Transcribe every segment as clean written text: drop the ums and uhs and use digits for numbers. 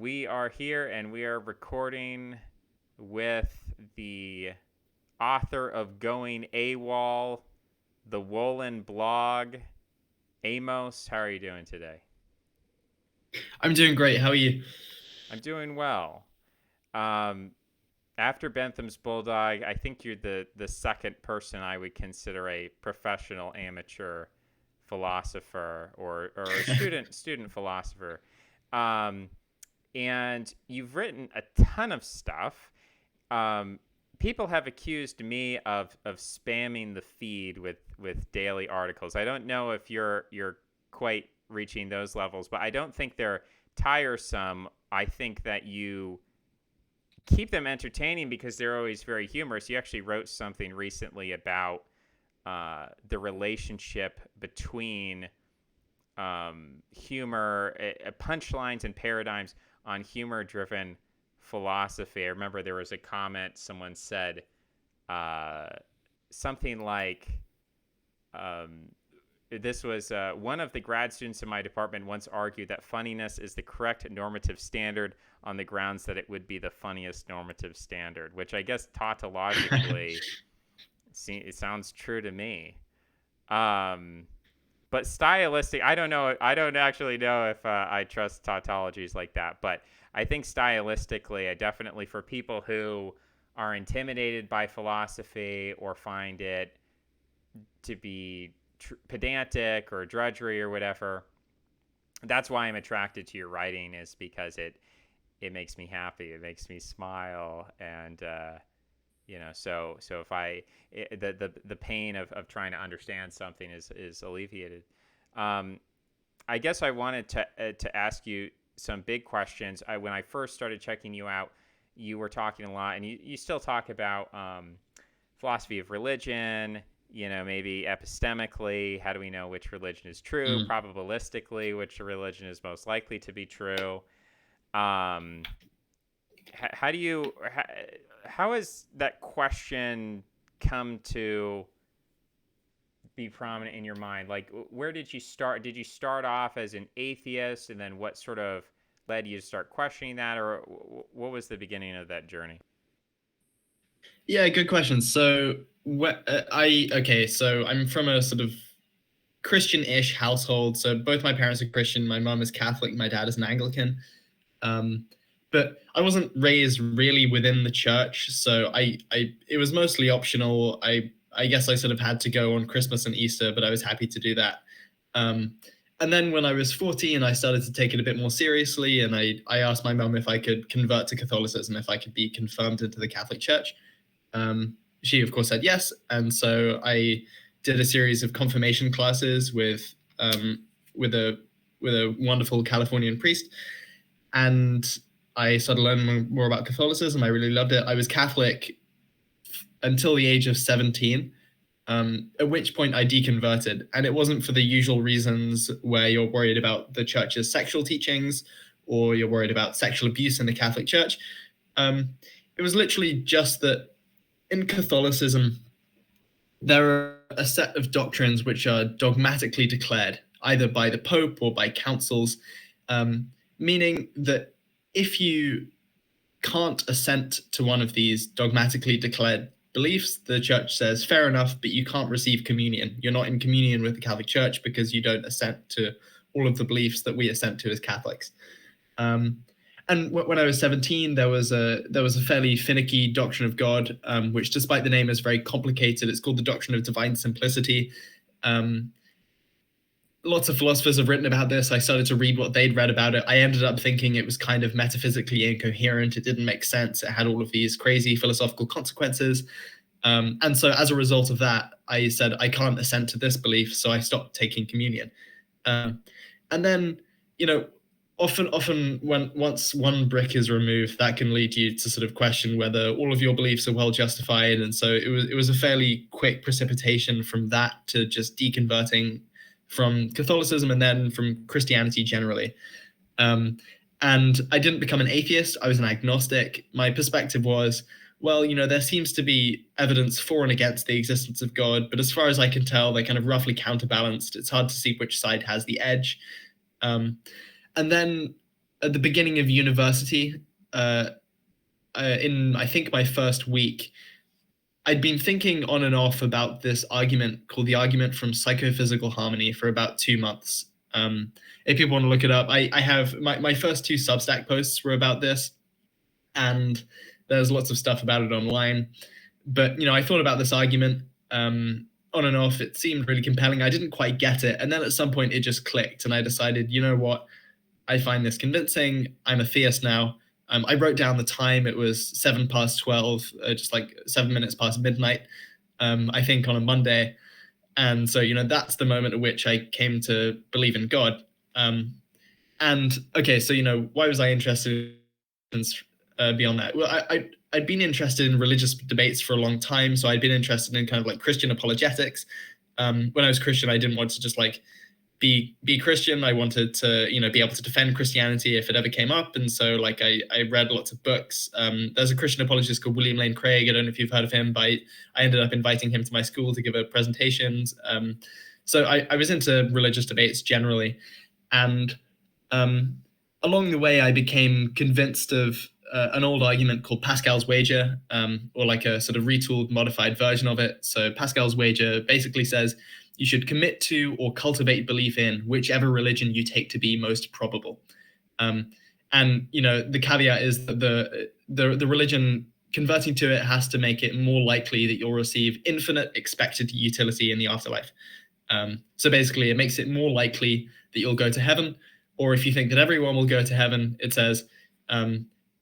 We are here and we are recording with the author of Going AWOL, the Wollen blog, Amos. How are you doing today? I'm doing great. How are you? I'm doing well. Um, After Bentham's Bulldog, I think you're the second person I would consider a professional amateur philosopher or a student philosopher. Um, and you've written a ton of stuff. Um, People have accused me of spamming the feed with daily articles. I don't know if you're quite reaching those levels, but I don't think they're tiresome. I think that you keep them entertaining because they're always very humorous. You actually wrote something recently about the relationship between humor, punchlines, and paradigms on humor-driven philosophy. I remember there was a comment someone said uh, something like, um, this was one of the grad students in my department once argued that funniness is the correct normative standard on the grounds that it would be the funniest normative standard, which I guess tautologically it sounds true to me. Um, but stylistic, I don't know. I don't actually know if I trust tautologies like that. But I think stylistically, I definitely, for people who are intimidated by philosophy or find it to be pedantic or drudgery or whatever, that's why I'm attracted to your writing, is because it makes me happy. It makes me smile, and so if the pain of trying to understand something is alleviated. um, I guess I wanted to ask you some big questions. When I first started checking you out, you were talking a lot, and you still talk about philosophy of religion. Maybe epistemically, how do we know which religion is true? Mm. Probabilistically, which religion is most likely to be true? Um, how do you how has that question come to be prominent in your mind? Like, where did you start? Did you start off as an atheist, and then what sort of led you to start questioning that, or what was the beginning of that journey? Yeah, good question. So I'm from a sort of Christian-ish household. So both my parents are Christian. My mom is Catholic. My dad is an Anglican. Um, but I wasn't raised really within the church, so it was mostly optional. I guess I sort of had to go on Christmas and Easter, but I was happy to do that. Um, and then when I was 14, I started to take it a bit more seriously, and I asked my mum if I could convert to Catholicism, if I could be confirmed into the Catholic Church. She, of course, said yes, and so I did a series of confirmation classes with a with a wonderful Californian priest, and I started learning more about Catholicism. I really loved it. I was Catholic until the age of 17, at which point I deconverted. And it wasn't for the usual reasons where you're worried about the church's sexual teachings or you're worried about sexual abuse in the Catholic Church. It was literally just that in Catholicism, there are a set of doctrines which are dogmatically declared either by the Pope or by councils, meaning that if you can't assent to one of these dogmatically declared beliefs, the church says, fair enough, but you can't receive communion. You're not in communion with the Catholic Church because you don't assent to all of the beliefs that we assent to as Catholics. Um, and when I was 17, there was a fairly finicky doctrine of God, which, despite the name, is very complicated. It's called the doctrine of divine simplicity. Um, Lots of philosophers have written about this. I started to read what they'd read about it. I ended up thinking it was kind of metaphysically incoherent. It didn't make sense. It had all of these crazy philosophical consequences. And so as a result of that, I said, I can't assent to this belief. So I stopped taking communion. And then, you know, often once one brick is removed, that can lead you to sort of question whether all of your beliefs are well justified. And so it was a fairly quick precipitation from that to just deconverting from Catholicism and then from Christianity generally. Um, and I didn't become an atheist. I was an agnostic. My perspective was, well, there seems to be evidence for and against the existence of God, but as far as I can tell, they're kind of roughly counterbalanced. It's hard to see which side has the edge. Um, and then at the beginning of university, in I think my first week, I'd been thinking on and off about this argument called the argument from psychophysical harmony for about 2 months. If people want to look it up, I have my first two Substack posts were about this, and there's lots of stuff about it online. But I thought about this argument on and off. It seemed really compelling. I didn't quite get it, and then at some point it just clicked, and I decided, you know what, I find this convincing. I'm a theist now. I wrote down the time. It was 12:07, just like 7 minutes past midnight, I think, on a Monday. And so, that's the moment at which I came to believe in God. And okay, so, why was I interested in beyond that? Well, I'd been interested in religious debates for a long time. So I'd been interested in kind of like Christian apologetics. When I was Christian, I didn't want to just like be Christian. I wanted to, be able to defend Christianity if it ever came up. And so like I read lots of books. There's a Christian apologist called William Lane Craig. I don't know if you've heard of him, but I ended up inviting him to my school to give a presentation. So I was into religious debates generally. And along the way, I became convinced of an old argument called Pascal's wager, or like a sort of retooled, modified version of it. So Pascal's wager basically says you should commit to or cultivate belief in whichever religion you take to be most probable. And the caveat is that the religion converting to it has to make it more likely that you'll receive infinite expected utility in the afterlife. So basically, it makes it more likely that you'll go to heaven, or if you think that everyone will go to heaven, it says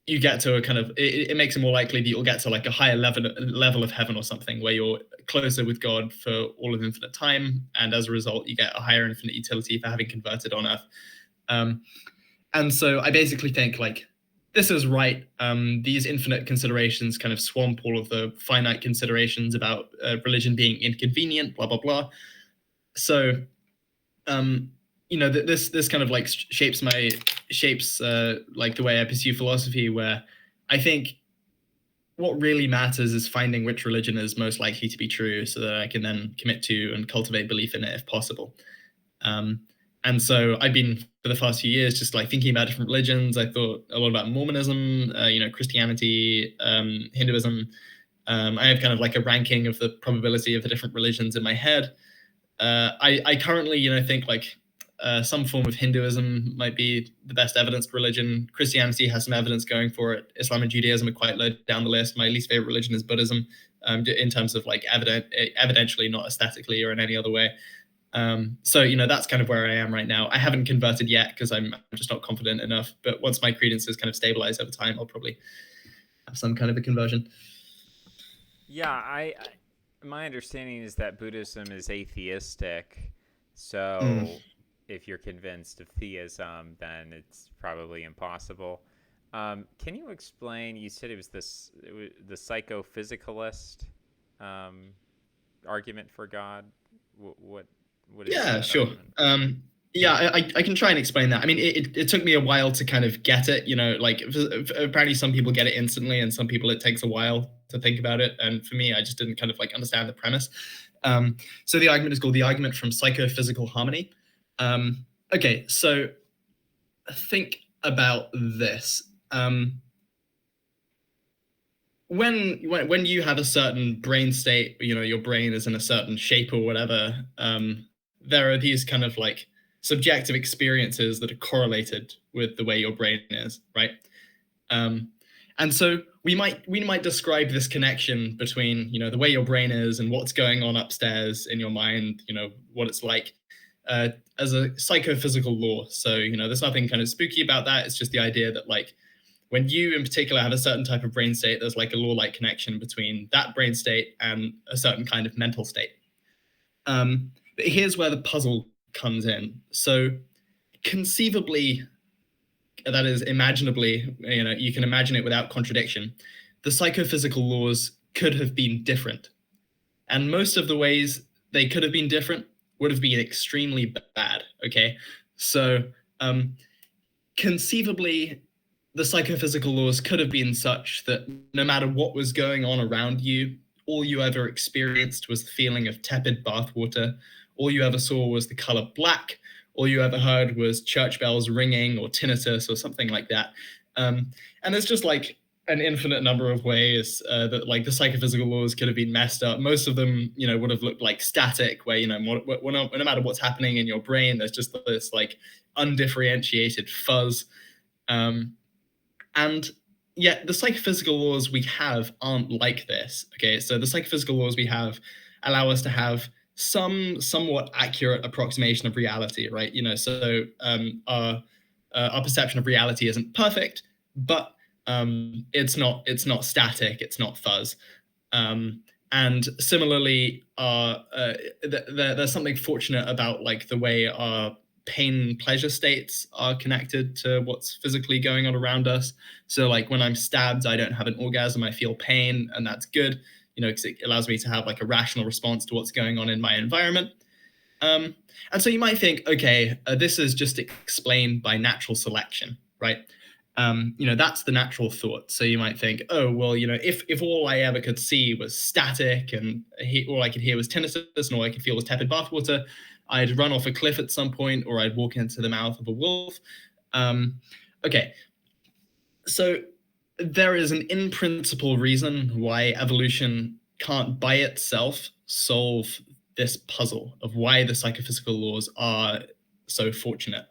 you get to a kind of, it makes it more likely that you'll get to like a higher level of heaven or something, where you're closer with God for all of infinite time, and as a result, you get a higher infinite utility for having converted on earth. And so I basically think like this is right. These infinite considerations kind of swamp all of the finite considerations about religion being inconvenient, blah blah blah. So this kind of like shapes like the way I pursue philosophy, where I think what really matters is finding which religion is most likely to be true, so that I can then commit to and cultivate belief in it if possible. And so I've been for the past few years just like thinking about different religions. I thought a lot about Mormonism, Christianity, Hinduism. I have kind of like a ranking of the probability of the different religions in my head. I currently, think like some form of Hinduism might be the best evidenced religion. Christianity has some evidence going for it. Islam and Judaism are quite low down the list. My least favorite religion is Buddhism, in terms of like evidentially, not aesthetically or in any other way. So that's kind of where I am right now. I haven't converted yet because I'm just not confident enough. But once my credence is kind of stabilized over time, I'll probably have some kind of a conversion. Yeah, my understanding is that Buddhism is atheistic. So if you're convinced of theism, then it's probably impossible. Can you explain? You said it was the psychophysicalist argument for God. What is Yeah, that sure. I can try and explain that. I mean, it took me a while to kind of get it. Like apparently some people get it instantly, and some people it takes a while to think about it. And for me, I just didn't kind of like understand the premise. So the argument is called the argument from psychophysical harmony. Okay, so think about this. When you have a certain brain state, your brain is in a certain shape or whatever, there are these kind of like subjective experiences that are correlated with the way your brain is, right? And so we might describe this connection between, the way your brain is and what's going on upstairs in your mind, what it's like, as a psychophysical law. So, there's nothing kind of spooky about that. It's just the idea that like when you in particular have a certain type of brain state, there's like a law-like connection between that brain state and a certain kind of mental state. But here's where the puzzle comes in. So conceivably, that is imaginably, you can imagine it without contradiction, the psychophysical laws could have been different. And most of the ways they could have been different would have been extremely bad, okay? So conceivably, the psychophysical laws could have been such that no matter what was going on around you, all you ever experienced was the feeling of tepid bathwater. All you ever saw was the color black. all you ever heard was church bells ringing or tinnitus or something like that. And there's just like an infinite number of ways that like the psychophysical laws could have been messed up. Most of them, would have looked like static, where no matter what's happening in your brain, there's just this like undifferentiated fuzz. And yet the psychophysical laws we have aren't like this. Okay, so the psychophysical laws we have allow us to have some somewhat accurate approximation of reality, right? So our perception of reality isn't perfect, but it's not static, it's not fuzz. And similarly, there's something fortunate about like the way our pain pleasure states are connected to what's physically going on around us. So like when I'm stabbed, I don't have an orgasm, I feel pain, and that's good, because it allows me to have like a rational response to what's going on in my environment. And so you might think, okay, this is just explained by natural selection, right? That's the natural thought. So you might think, oh, well, if all I ever could see was static and all I could hear was tinnitus and all I could feel was tepid bathwater, I'd run off a cliff at some point, or I'd walk into the mouth of a wolf. Okay, so there is an in-principle reason why evolution can't by itself solve this puzzle of why the psychophysical laws are so fortunate.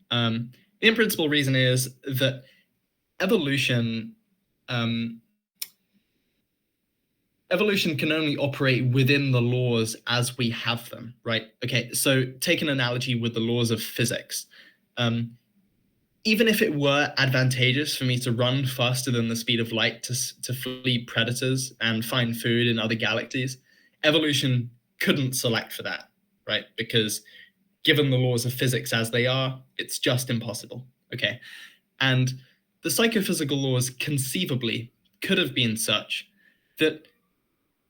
The in-principle reason is that evolution can only operate within the laws as we have them, right? Okay, so take an analogy with the laws of physics. Even if it were advantageous for me to run faster than the speed of light to flee predators and find food in other galaxies, evolution couldn't select for that, right? Because given the laws of physics as they are, it's just impossible, okay? And the psychophysical laws conceivably could have been such that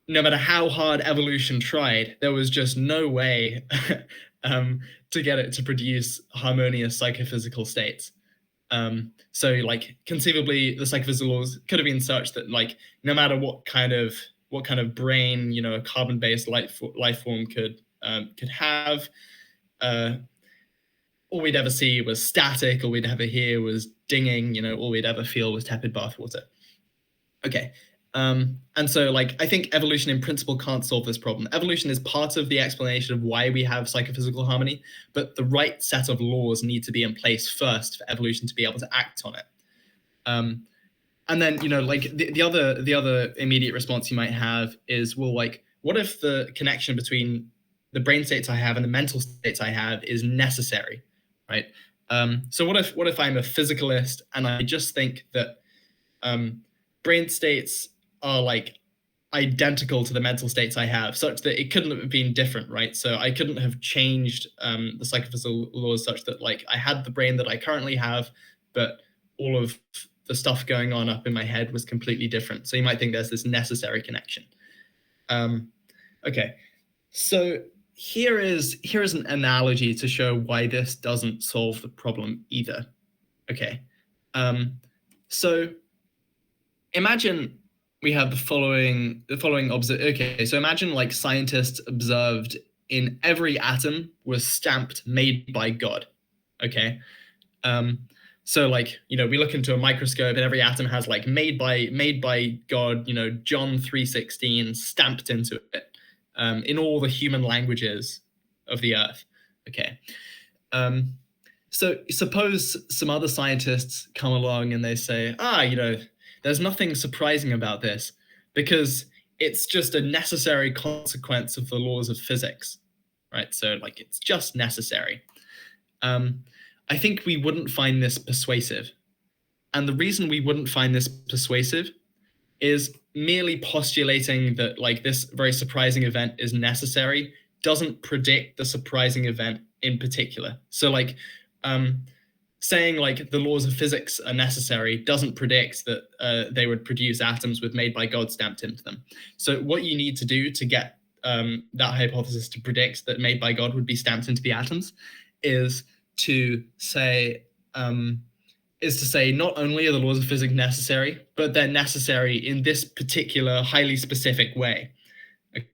no matter how hard evolution tried, there was just no way to get it to produce harmonious psychophysical states. So like conceivably the psychophysical laws could have been such that like no matter what kind of brain a carbon-based life form could have, all we'd ever see was static, all we'd ever hear was dinging, all we'd ever feel was tepid bathwater. Okay. And so like I think evolution in principle can't solve this problem. Evolution is part of the explanation of why we have psychophysical harmony, but the right set of laws need to be in place first for evolution to be able to act on it. And then like the other immediate response you might have is, well, like what if the connection between the brain states I have and the mental states I have is necessary, right? So what if I'm a physicalist and I just think that brain states are like identical to the mental states I have, such that it couldn't have been different, right? So I couldn't have changed the psychophysical laws such that like I had the brain that I currently have, but all of the stuff going on up in my head was completely different. So you might think there's this necessary connection. Okay, so here is an analogy to show why this doesn't solve the problem either. Okay, so imagine we have the following okay, so imagine like scientists observed in every atom was stamped made by God. Okay. So like, we look into a microscope and every atom has like made by God, John 3:16 stamped into it, in all the human languages of the earth. Okay. So suppose some other scientists come along and they say, there's nothing surprising about this because it's just a necessary consequence of the laws of physics, right? So like it's just necessary. I think we wouldn't find this persuasive. And the reason we wouldn't find this persuasive is merely postulating that like this very surprising event is necessary doesn't predict the surprising event in particular. So like saying like the laws of physics are necessary doesn't predict that they would produce atoms with made by God stamped into them. So what you need to do to get that hypothesis to predict that made by God would be stamped into the atoms is to say not only are the laws of physics necessary, but they're necessary in this particular highly specific way. Okay.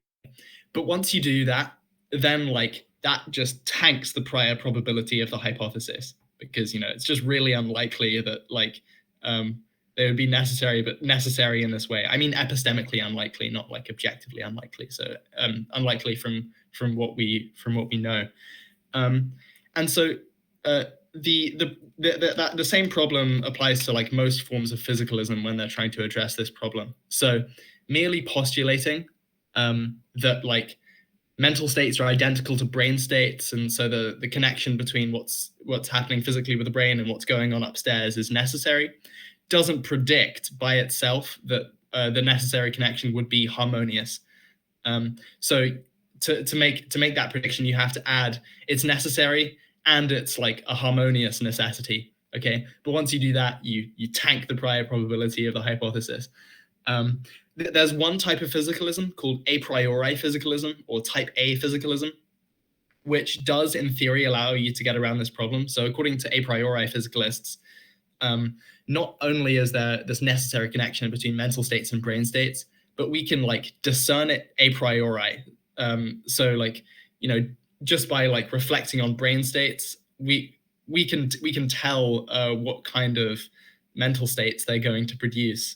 But once you do that, then like that just tanks the prior probability of the hypothesis, because it's just really unlikely that like they would be necessary, but necessary in this way. I mean, epistemically unlikely, not like objectively unlikely. So unlikely from what we know. And so the same problem applies to like most forms of physicalism when they're trying to address this problem. So merely postulating that like mental states are identical to brain states, and so the connection between what's happening physically with the brain and what's going on upstairs is necessary, doesn't predict by itself that the necessary connection would be harmonious. So to make that prediction, you have to add it's necessary and it's like a harmonious necessity. Okay, but once you do that, you tank the prior probability of the hypothesis. There's one type of physicalism called a priori physicalism, or type A physicalism, which does in theory allow you to get around this problem. So according to a priori physicalists, not only is there this necessary connection between mental states and brain states, but we can like discern it a priori. So like, just by like reflecting on brain states, we can tell what kind of mental states they're going to produce.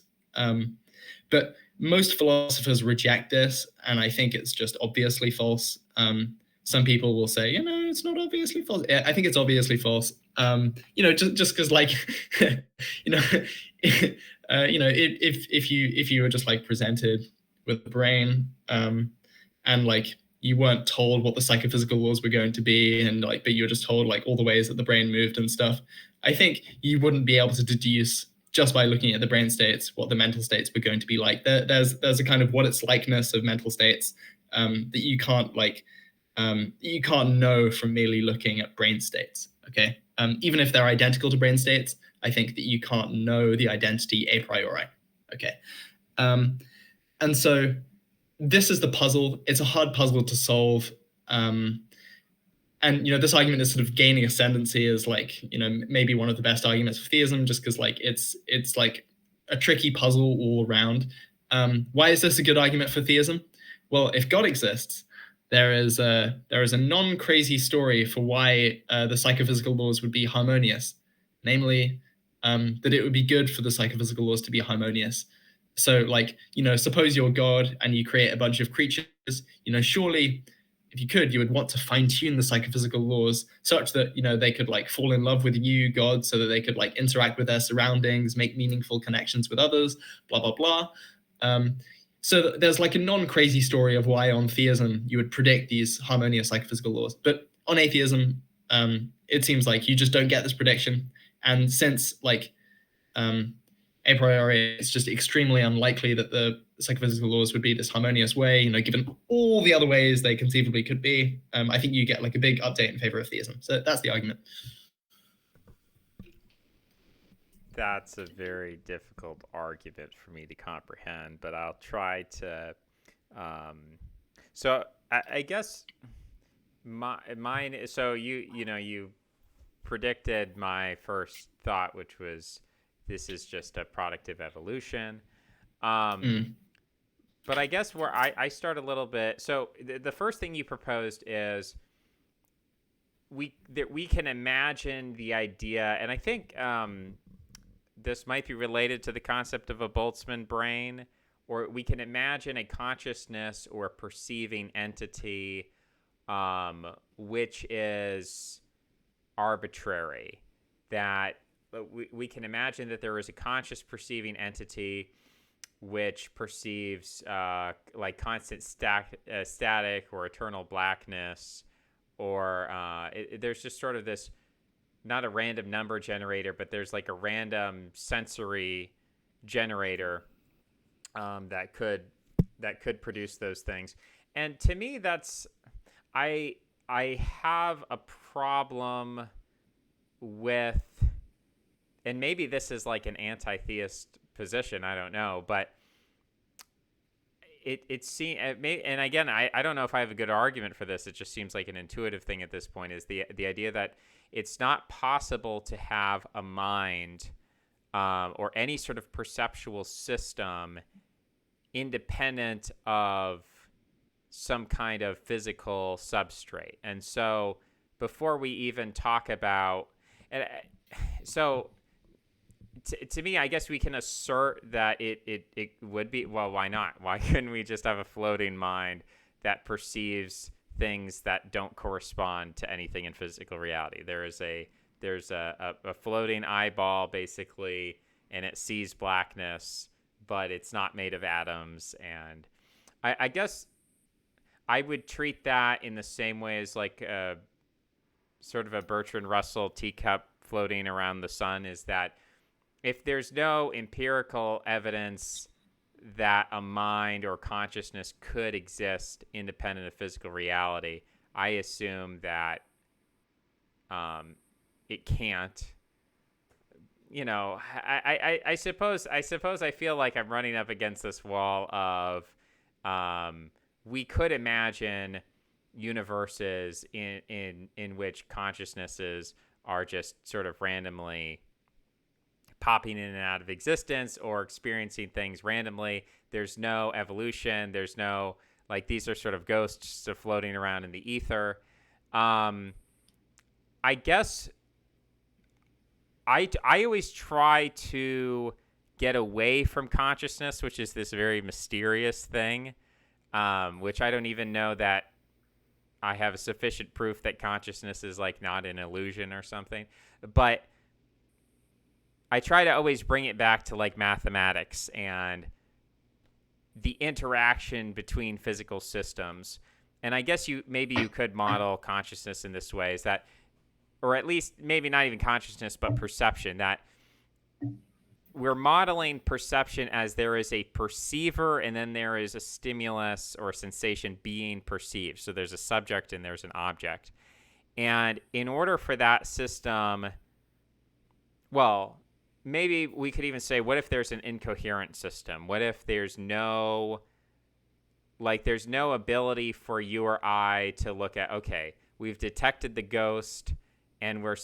But most philosophers reject this, and I think it's just obviously false. Some people will say, it's not obviously false. I think it's obviously false. Just because, like, if you were just like presented with the brain, and like you weren't told what the psychophysical laws were going to be, and like, but you were just told like all the ways that the brain moved and stuff, I think you wouldn't be able to deduce just by looking at the brain states what the mental states were going to be like. There's a kind of what it's likeness of mental states that you can't know from merely looking at brain states. Okay, even if they're identical to brain states, I think that you can't know the identity a priori. Okay, and so this is the puzzle. It's a hard puzzle to solve. And this argument is sort of gaining ascendancy as like maybe one of the best arguments for theism, just because like it's like a tricky puzzle all around. Why is this a good argument for theism? Well, if God exists, there is a non-crazy story for why the psychophysical laws would be harmonious, namely that it would be good for the psychophysical laws to be harmonious. So like suppose you're God and you create a bunch of creatures. Surely, if you could, you would want to fine-tune the psychophysical laws such that they could like fall in love with you, God, so that they could like interact with their surroundings, make meaningful connections with others, blah blah blah. So there's like a non-crazy story of why on theism you would predict these harmonious psychophysical laws, but on atheism, it seems like you just don't get this prediction. And since like a priori, it's just extremely unlikely that the psychophysical laws would be this harmonious way, given all the other ways they conceivably could be. I think you get like a big update in favor of theism. So that's the argument. That's a very difficult argument for me to comprehend, but I'll try to. So I guess mine. So you predicted my first thought, which was this is just a product of evolution. But I guess where I start a little bit. So the first thing you proposed is that we can imagine the idea, and I think this might be related to the concept of a Boltzmann brain, or we can imagine a consciousness or a perceiving entity which is arbitrary. That we can imagine that there is a conscious perceiving entity which perceives like constant static or eternal blackness, or there's just sort of this, not a random number generator, but there's like a random sensory generator that could produce those things. And to me, that's I have a problem with, and maybe this is like an anti-theist position, I don't know, but it seems, and again, I don't know if I have a good argument for this. It just seems like an intuitive thing at this point, is the idea that it's not possible to have a mind or any sort of perceptual system independent of some kind of physical substrate. And so before we even talk about, and so to me, I guess we can assert that it would be, well, why not? Why couldn't we just have a floating mind that perceives things that don't correspond to anything in physical reality? There's a floating eyeball basically, and it sees blackness, but it's not made of atoms. And I guess I would treat that in the same way as like a sort of a Bertrand Russell teacup floating around the sun, is that if there's no empirical evidence that a mind or consciousness could exist independent of physical reality, I assume that it can't. You know, I suppose I feel like I'm running up against this wall of we could imagine universes in which consciousnesses are just sort of randomly popping in and out of existence or experiencing things randomly. There's no evolution. There's no, like, these are sort of ghosts of floating around in the ether. I guess I always try to get away from consciousness, which is this very mysterious thing, which I don't even know that I have sufficient proof that consciousness is like not an illusion or something. But I try to always bring it back to like mathematics and the interaction between physical systems. And I guess maybe you could model consciousness in this way, is that, or at least maybe not even consciousness, but perception, that we're modeling perception as there is a perceiver and then there is a stimulus or a sensation being perceived. So there's a subject and there's an object. And in order for that system, well, maybe we could even say, what if there's an incoherent system? What if there's no ability for you or I to look at, okay, we've detected the ghost and we're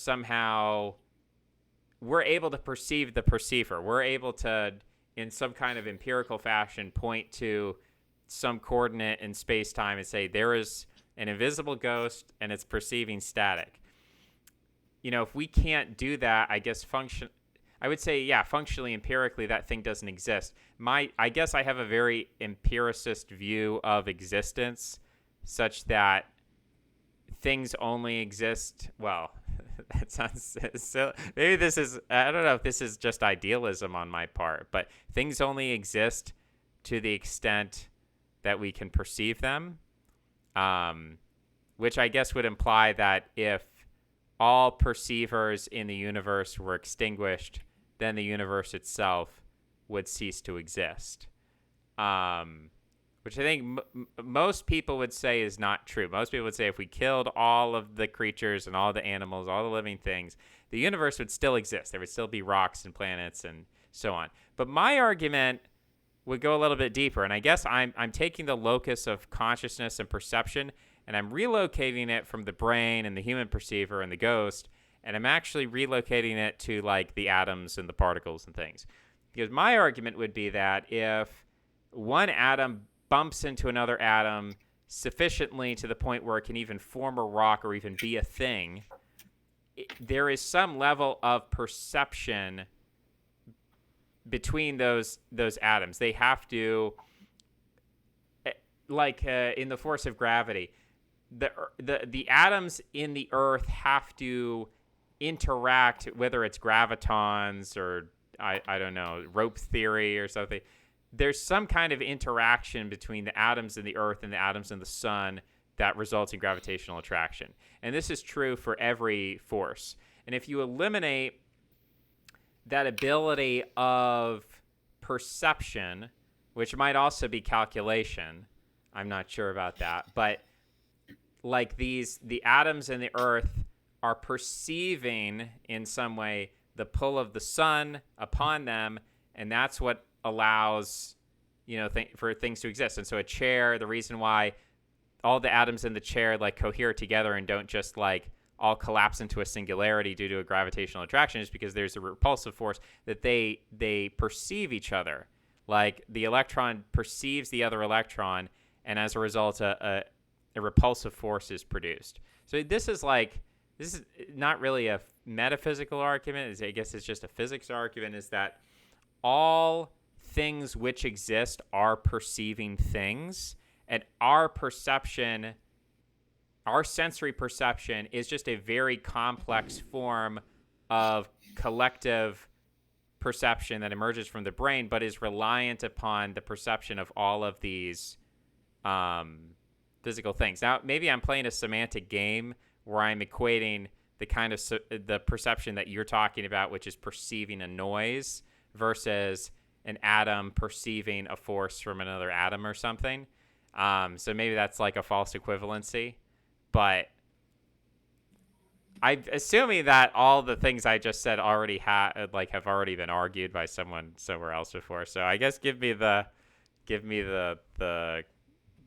able to perceive the perceiver. We're able to, in some kind of empirical fashion, point to some coordinate in space-time and say, there is an invisible ghost and it's perceiving static. You know, if we can't do that, I guess I would say, yeah, functionally, empirically, that thing doesn't exist. I guess I have a very empiricist view of existence, such that things only exist. Well, that sounds so. Maybe this is. I don't know if this is just idealism on my part, but things only exist to the extent that we can perceive them, which I guess would imply that if all perceivers in the universe were extinguished, then the universe itself would cease to exist, which I think most people would say is not true. Most people would say if we killed all of the creatures and all the animals, all the living things, the universe would still exist. There would still be rocks and planets and so on. But my argument would go a little bit deeper, and I guess I'm taking the locus of consciousness and perception, and I'm relocating it from the brain and the human perceiver and the ghost, and I'm actually relocating it to like the atoms and the particles and things. Because my argument would be that if one atom bumps into another atom sufficiently to the point where it can even form a rock or even be a thing, there is some level of perception between those atoms. They have to, like in the force of gravity, the atoms in the earth have to interact, whether it's gravitons or I don't know, rope theory or something. There's some kind of interaction between the atoms in the earth and the atoms in the sun that results in gravitational attraction. And this is true for every force. And if you eliminate that ability of perception, which might also be calculation, I'm not sure about that, but like the atoms in the earth are perceiving in some way the pull of the sun upon them, and that's what allows, for things to exist. And so a chair, the reason why all the atoms in the chair like cohere together and don't just like all collapse into a singularity due to a gravitational attraction is because there's a repulsive force that they perceive each other. Like the electron perceives the other electron, and as a result, a repulsive force is produced. So this is not really a metaphysical argument. I guess it's just a physics argument. Is that all things which exist are perceiving things, and our perception, our sensory perception, is just a very complex form of collective perception that emerges from the brain, but is reliant upon the perception of all of these physical things. Now, maybe I'm playing a semantic game where I'm equating the kind of the perception that you're talking about, which is perceiving a noise, versus an atom perceiving a force from another atom or something. So maybe that's like a false equivalency, but I'm assuming that all the things I just said already have already been argued by someone somewhere else before. So I guess give me the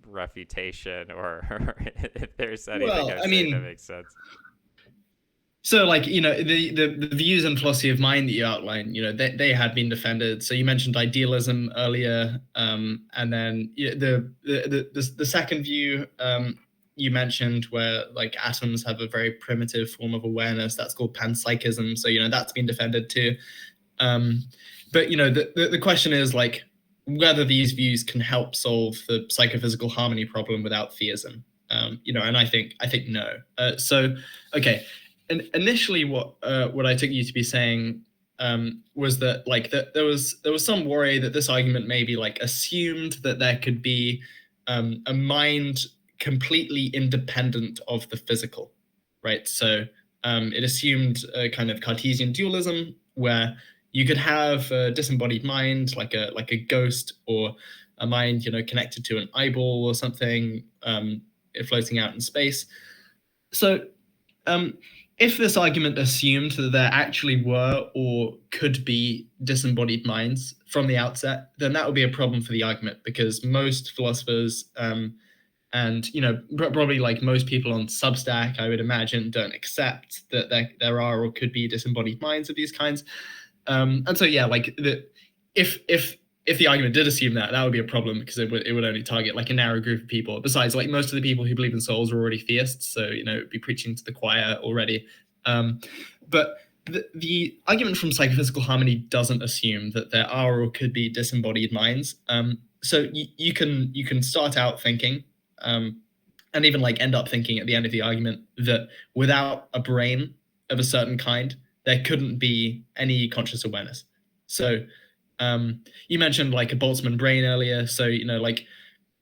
refutation, or if there's anything I say that makes sense. So, like, the views in philosophy of mind that you outlined, they had been defended. So you mentioned idealism earlier, and then the second view you mentioned, where like atoms have a very primitive form of awareness, that's called panpsychism. So that's been defended too. But the question is like whether these views can help solve the psychophysical harmony problem without theism. And I think no. So okay. And initially, what I took you to be saying was that there was some worry that this argument maybe like assumed that there could be a mind completely independent of the physical, right? So it assumed a kind of Cartesian dualism where you could have a disembodied mind, like a ghost, or a mind connected to an eyeball or something, floating out in space. So if this argument assumed that there actually were or could be disembodied minds from the outset, then that would be a problem for the argument, because most philosophers and probably like most people on Substack, I would imagine, don't accept that there are or could be disembodied minds of these kinds. And so if the argument did assume that would be a problem, because it would only target like a narrow group of people. Besides, like most of the people who believe in souls are already theists, so it'd be preaching to the choir already. But the argument from psychophysical harmony doesn't assume that there are or could be disembodied minds. So you can start out thinking, and even like end up thinking at the end of the argument, that without a brain of a certain kind, there couldn't be any conscious awareness. So you mentioned like a Boltzmann brain earlier. So like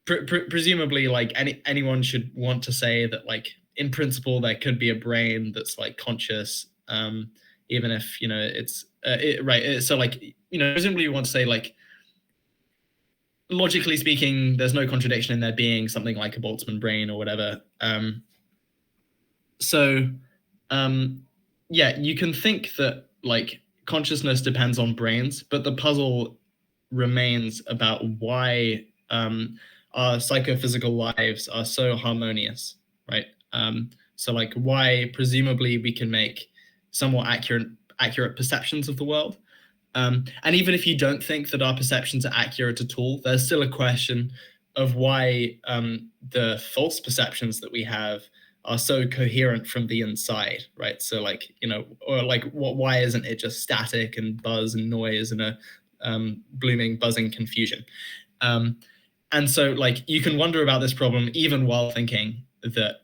presumably like anyone should want to say that like in principle there could be a brain that's like conscious, even if it's right. So like presumably you want to say like logically speaking, there's no contradiction in there being something like a Boltzmann brain or whatever. Yeah, you can think that like consciousness depends on brains, but the puzzle remains about why our psychophysical lives are so harmonious, right? So like why presumably we can make somewhat accurate perceptions of the world. And even if you don't think that our perceptions are accurate at all, there's still a question of why the false perceptions that we have are so coherent from the inside, right? So like, or like why isn't it just static and buzz and noise and a blooming, buzzing confusion? And so like you can wonder about this problem even while thinking that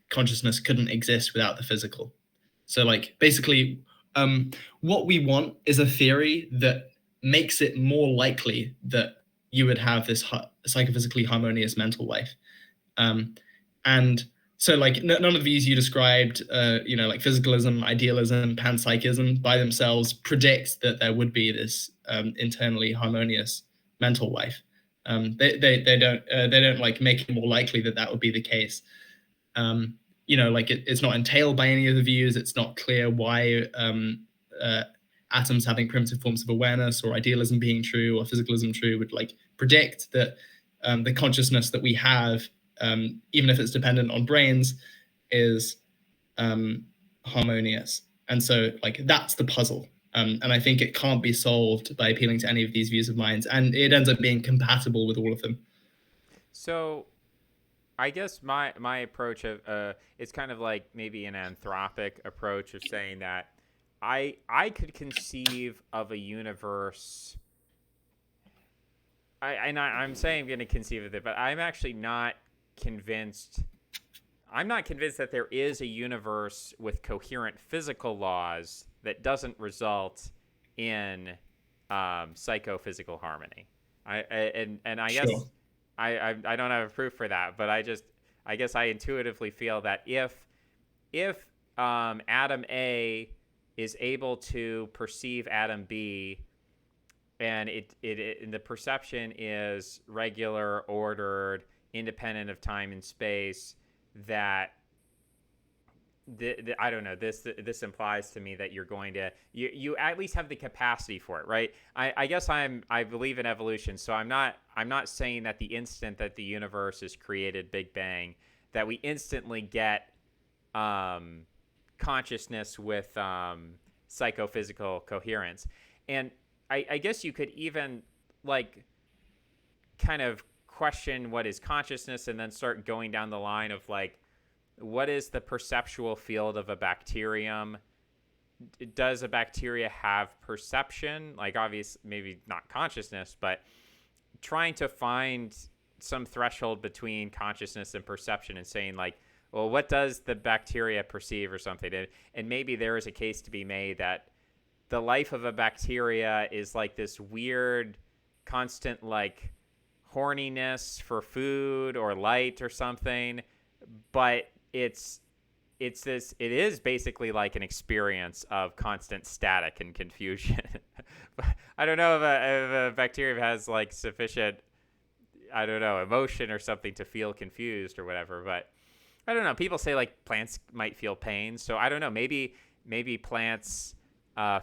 consciousness couldn't exist without the physical. So like basically what we want is a theory that makes it more likely that you would have this psychophysically harmonious mental life. And so like none of these you described, like physicalism, idealism, panpsychism by themselves predict that there would be this internally harmonious mental life. They don't like make it more likely that would be the case. Like it's not entailed by any of the views. It's not clear why atoms having primitive forms of awareness, or idealism being true, or physicalism true, would like predict that the consciousness that we have, even if it's dependent on brains, is harmonious. And so like that's the puzzle. And I think it can't be solved by appealing to any of these views of minds, and it ends up being compatible with all of them. So I guess my approach of is kind of like maybe an anthropic approach of saying that I could conceive of a universe. I'm saying I'm going to conceive of it, but I'm actually not convinced. I'm not convinced that there is a universe with coherent physical laws that doesn't result in psychophysical harmony. And I guess Sure. I don't have a proof for that, but I guess I intuitively feel that if Atom A is able to perceive Atom B, and and the perception is regular, ordered, independent of time and space, that I don't know. This implies to me that you're going to you at least have the capacity for it, right? I guess I believe in evolution, so I'm not saying that the instant that the universe is created, Big Bang, that we instantly get um, consciousness with psychophysical coherence, and I guess you could even like kind of question what is consciousness, and then start going down the line of like what is the perceptual field of a bacterium? Does a bacteria have perception? Like, obvious, maybe not consciousness, but trying to find some threshold between consciousness and perception, and saying, like, well, what does the bacteria perceive or something? And maybe there is a case to be made that the life of a bacteria is like this weird, constant, like, horniness for food or light or something, but it is basically like an experience of constant static and confusion. I don't know if a bacteria has like sufficient, I don't know, emotion or something to feel confused or whatever, but I don't know. People say like plants might feel pain, so I don't know. Maybe plants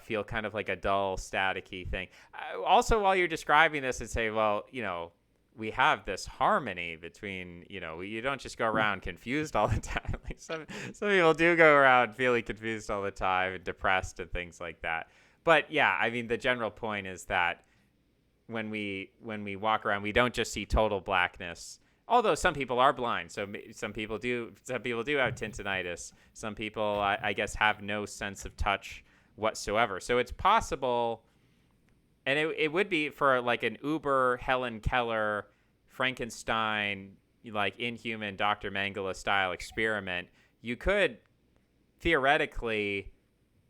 feel kind of like a dull, staticky thing. Also, while you're describing this, and say, well, we have this harmony between, you don't just go around confused all the time. Like some people do go around feeling confused all the time and depressed and things like that. But yeah, I mean, the general point is that when we walk around, we don't just see total blackness. Although some people are blind, so some people do have tinnitus. Some people, I guess, have no sense of touch whatsoever. So it's possible, and it would be for like an uber Helen Keller, Frankenstein, like Inhuman Dr. Mengele style experiment. You could theoretically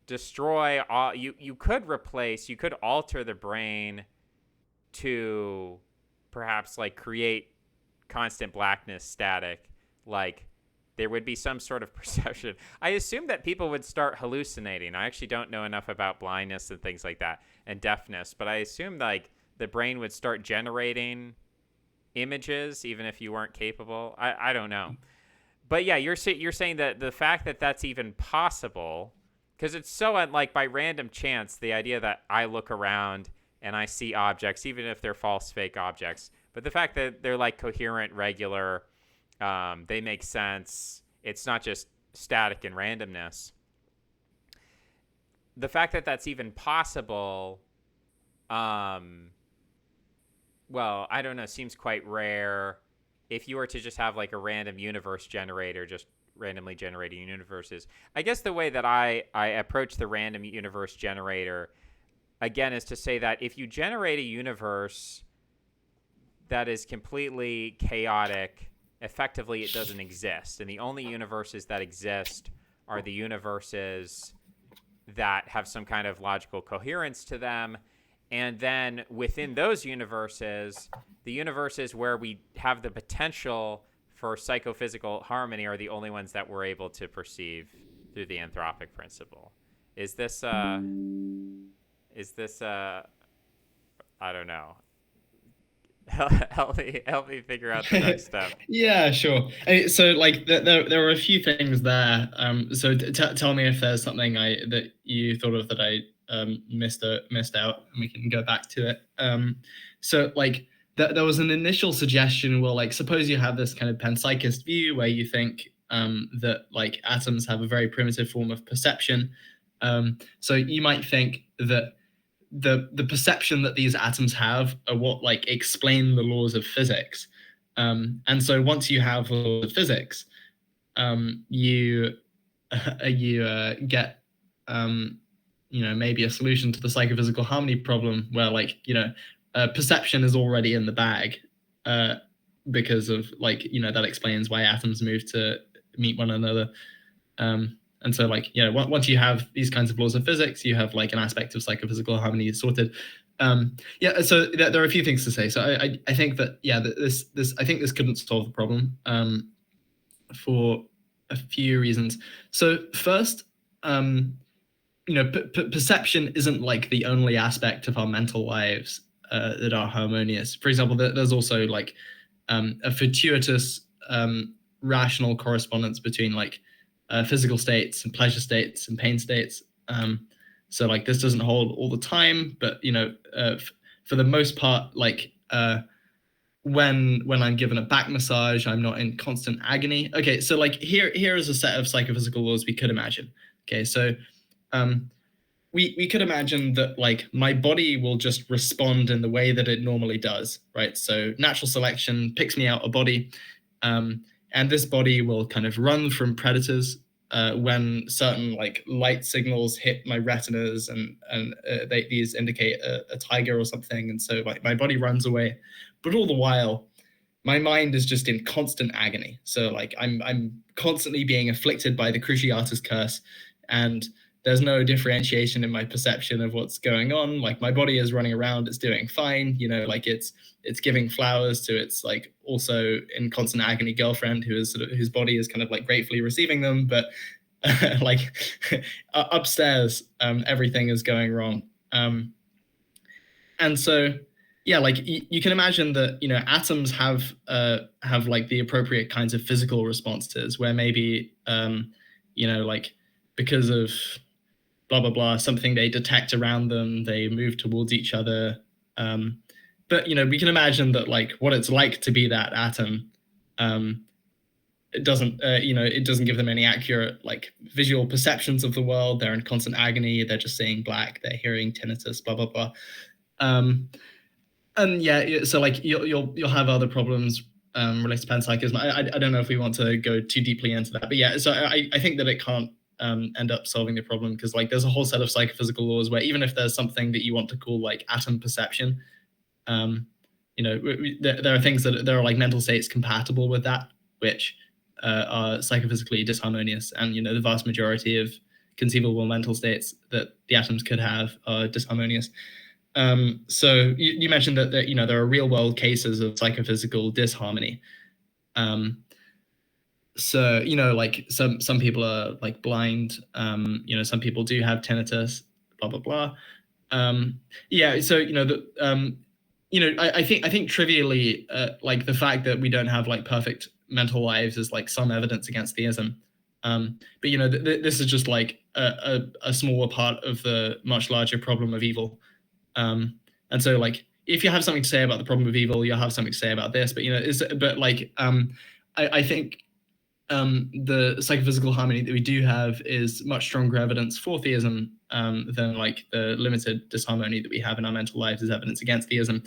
destroy all. You could replace. You could alter the brain to perhaps like create constant blackness, static, like there would be some sort of perception. I assume that people would start hallucinating. I actually don't know enough about blindness and things like that and deafness, but I assume like the brain would start generating images even if you weren't capable. I don't know. But yeah, you're saying that the fact that that's even possible, because it's so like by random chance, the idea that I look around and I see objects, even if they're false, fake objects, but the fact that they're like coherent, regular, they make sense. It's not just static and randomness. The fact that that's even possible, well, I don't know, seems quite rare. If you were to just have like a random universe generator, just randomly generating universes, I guess the way that I approach the random universe generator, again, is to say that if you generate a universe that is completely chaotic, effectively it doesn't exist. And the only universes that exist are the universes that have some kind of logical coherence to them. And then within those universes, the universes where we have the potential for psychophysical harmony are the only ones that we're able to perceive through the anthropic principle. Is this I don't know. Help me figure out the next step. Yeah, sure. So, like, there were a few things there. So tell me if there's something that you thought of that I missed out, and we can go back to it. So, like, there was an initial suggestion. Well, like, suppose you have this kind of panpsychist view where you think that like atoms have a very primitive form of perception. So you might think that the perception that these atoms have are what like explain the laws of physics. And so once you have laws of physics, you get maybe a solution to the psychophysical harmony problem where perception is already in the bag, because of that explains why atoms move to meet one another. And so once you have these kinds of laws of physics, you have an aspect of psychophysical harmony sorted. So there are a few things to say. So I think that this couldn't solve the problem, for a few reasons. So first, perception isn't the only aspect of our mental lives that are harmonious. For example, there's also a fortuitous rational correspondence between physical states and pleasure states and pain states. So this doesn't hold all the time, but for the most part, when I'm given a back massage, I'm not in constant agony. Okay, so here is a set of psychophysical laws we could imagine. Okay, so we could imagine that my body will just respond in the way that it normally does, right? So natural selection picks me out a body, and this body will kind of run from predators when certain light signals hit my retinas, and these indicate a tiger or something, and so my body runs away. But all the while, my mind is just in constant agony. So I'm constantly being afflicted by the Cruciatus curse, and there's no differentiation in my perception of what's going on. My body is running around, it's doing fine, it's giving flowers to its also in constant agony girlfriend whose body is kind of gratefully receiving them, but upstairs everything is going wrong. And so you can imagine that atoms have the appropriate kinds of physical responses where maybe because of blah blah blah something they detect around them, they move towards each other. But we can imagine that what it's like to be that atom, it doesn't give them any accurate visual perceptions of the world. They're in constant agony, they're just seeing black, they're hearing tinnitus, blah blah blah. And so you'll have other problems related to panpsychism. I don't know if we want to go too deeply into that, but so I think that it can't end up solving the problem, because there's a whole set of psychophysical laws where even if there's something that you want to call atom perception, there are things that there are mental states compatible with that, which are psychophysically disharmonious, and the vast majority of conceivable mental states that the atoms could have are disharmonious. So you mentioned that there are real world cases of psychophysical disharmony. So some people are blind. Some people do have tinnitus. Blah blah blah. So I think trivially, the fact that we don't have perfect mental lives is some evidence against theism. But this is just a smaller part of the much larger problem of evil. And so if you have something to say about the problem of evil, you'll have something to say about this. But I think the psychophysical harmony that we do have is much stronger evidence for theism than the limited disharmony that we have in our mental lives is evidence against theism,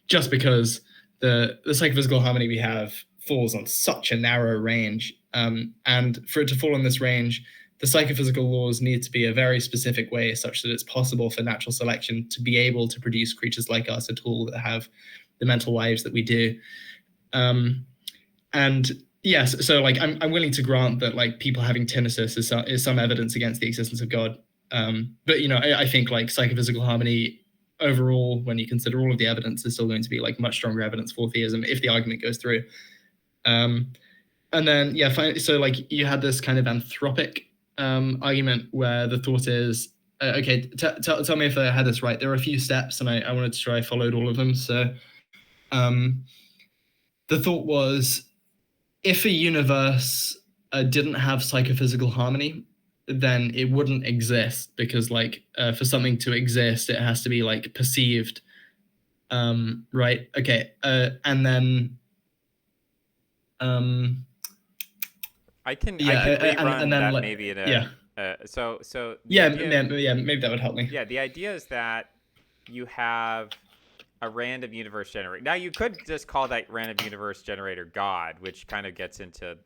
just because the psychophysical harmony we have falls on such a narrow range, and for it to fall in this range, the psychophysical laws need to be a very specific way such that it's possible for natural selection to be able to produce creatures like us at all that have the mental lives that we do. And yes, so I'm willing to grant that people having tinnitus is some evidence against the existence of God. But I think psychophysical harmony overall, when you consider all of the evidence, is still going to be much stronger evidence for theism if the argument goes through. And then so you had this kind of anthropic argument where the thought is, okay, tell me if I had this right. There are a few steps, and I wanted to try I followed all of them. So the thought was, if a universe didn't have psychophysical harmony, then it wouldn't exist, because for something to exist, it has to be perceived, right? Okay, and then I can rerun and then that maybe in a so maybe that would help me. Yeah, the idea is that you have a random universe generator. Now you could just call that random universe generator God, which kind of gets into.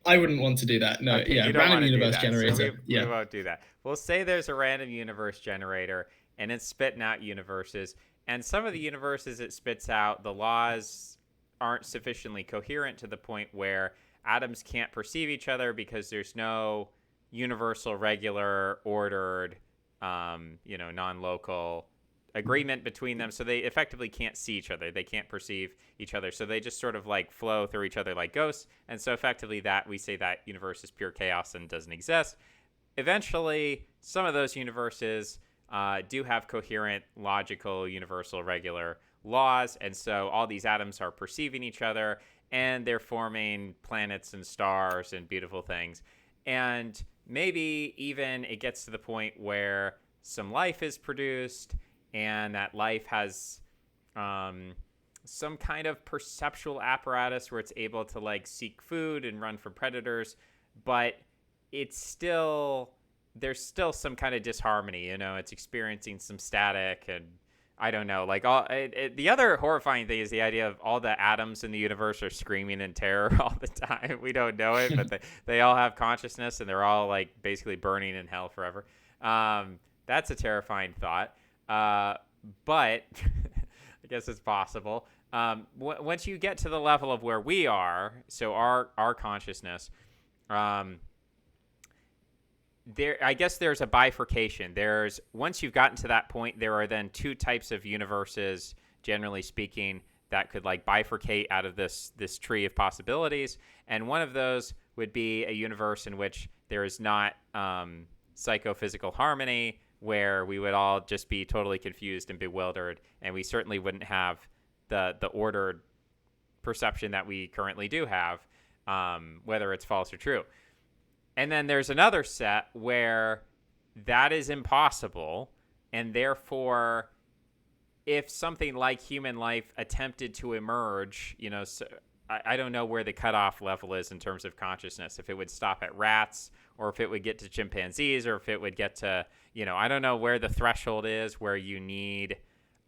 I wouldn't want to do that. No, Okay, yeah, you don't random want to do universe that, so generator. we Yeah. won't do that. We'll say there's a random universe generator, and it's spitting out universes. And some of the universes it spits out, the laws aren't sufficiently coherent to the point where atoms can't perceive each other because there's no universal, regular, ordered, non-local agreement between them. So they effectively can't see each other. They can't perceive each other. So they just sort of like flow through each other like ghosts. And so effectively that we say that universe is pure chaos and doesn't exist. Eventually, some of those universes do have coherent, logical, universal, regular laws. And so all these atoms are perceiving each other and they're forming planets and stars and beautiful things. And maybe even it gets to the point where some life is produced and that life has some kind of perceptual apparatus where it's able to like seek food and run from predators, but it's still there's still some kind of disharmony. It's experiencing some static, and I don't know. Like the other horrifying thing is the idea of all the atoms in the universe are screaming in terror all the time. We don't know it, but they all have consciousness, and they're all like basically burning in hell forever. That's a terrifying thought. But I guess it's possible. Once you get to the level of where we are, so our consciousness, I guess there's a bifurcation. Once you've gotten to that point, there are then two types of universes, generally speaking, that could like bifurcate out of this tree of possibilities. And one of those would be a universe in which there is not psychophysical harmony, where we would all just be totally confused and bewildered, and we certainly wouldn't have the ordered perception that we currently do have, whether it's false or true. And then there's another set where that is impossible, and therefore, if something like human life attempted to emerge, so I don't know where the cutoff level is in terms of consciousness, if it would stop at rats, or if it would get to chimpanzees, or if it would get to, I don't know where the threshold is where you need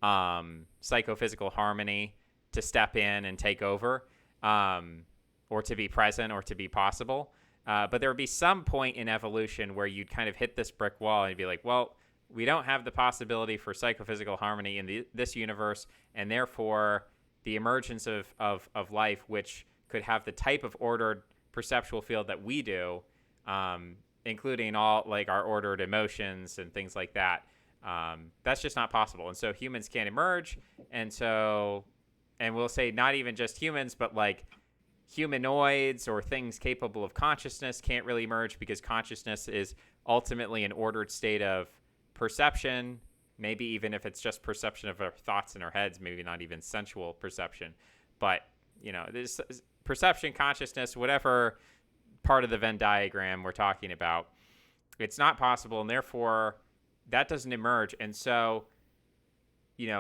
psychophysical harmony to step in and take over, or to be present, or to be possible. But there would be some point in evolution where you'd kind of hit this brick wall and you'd be like, well, we don't have the possibility for psychophysical harmony in this universe, and therefore the emergence of life, which could have the type of ordered perceptual field that we do, including all like our ordered emotions and things like that, that's just not possible. And so humans can't emerge. And we'll say not even just humans, but like humanoids or things capable of consciousness can't really emerge, because consciousness is ultimately an ordered state of perception, maybe even if it's just perception of our thoughts in our heads, maybe not even sensual perception. But, this perception, consciousness, whatever part of the Venn diagram we're talking about, it's not possible, and therefore that doesn't emerge. And so,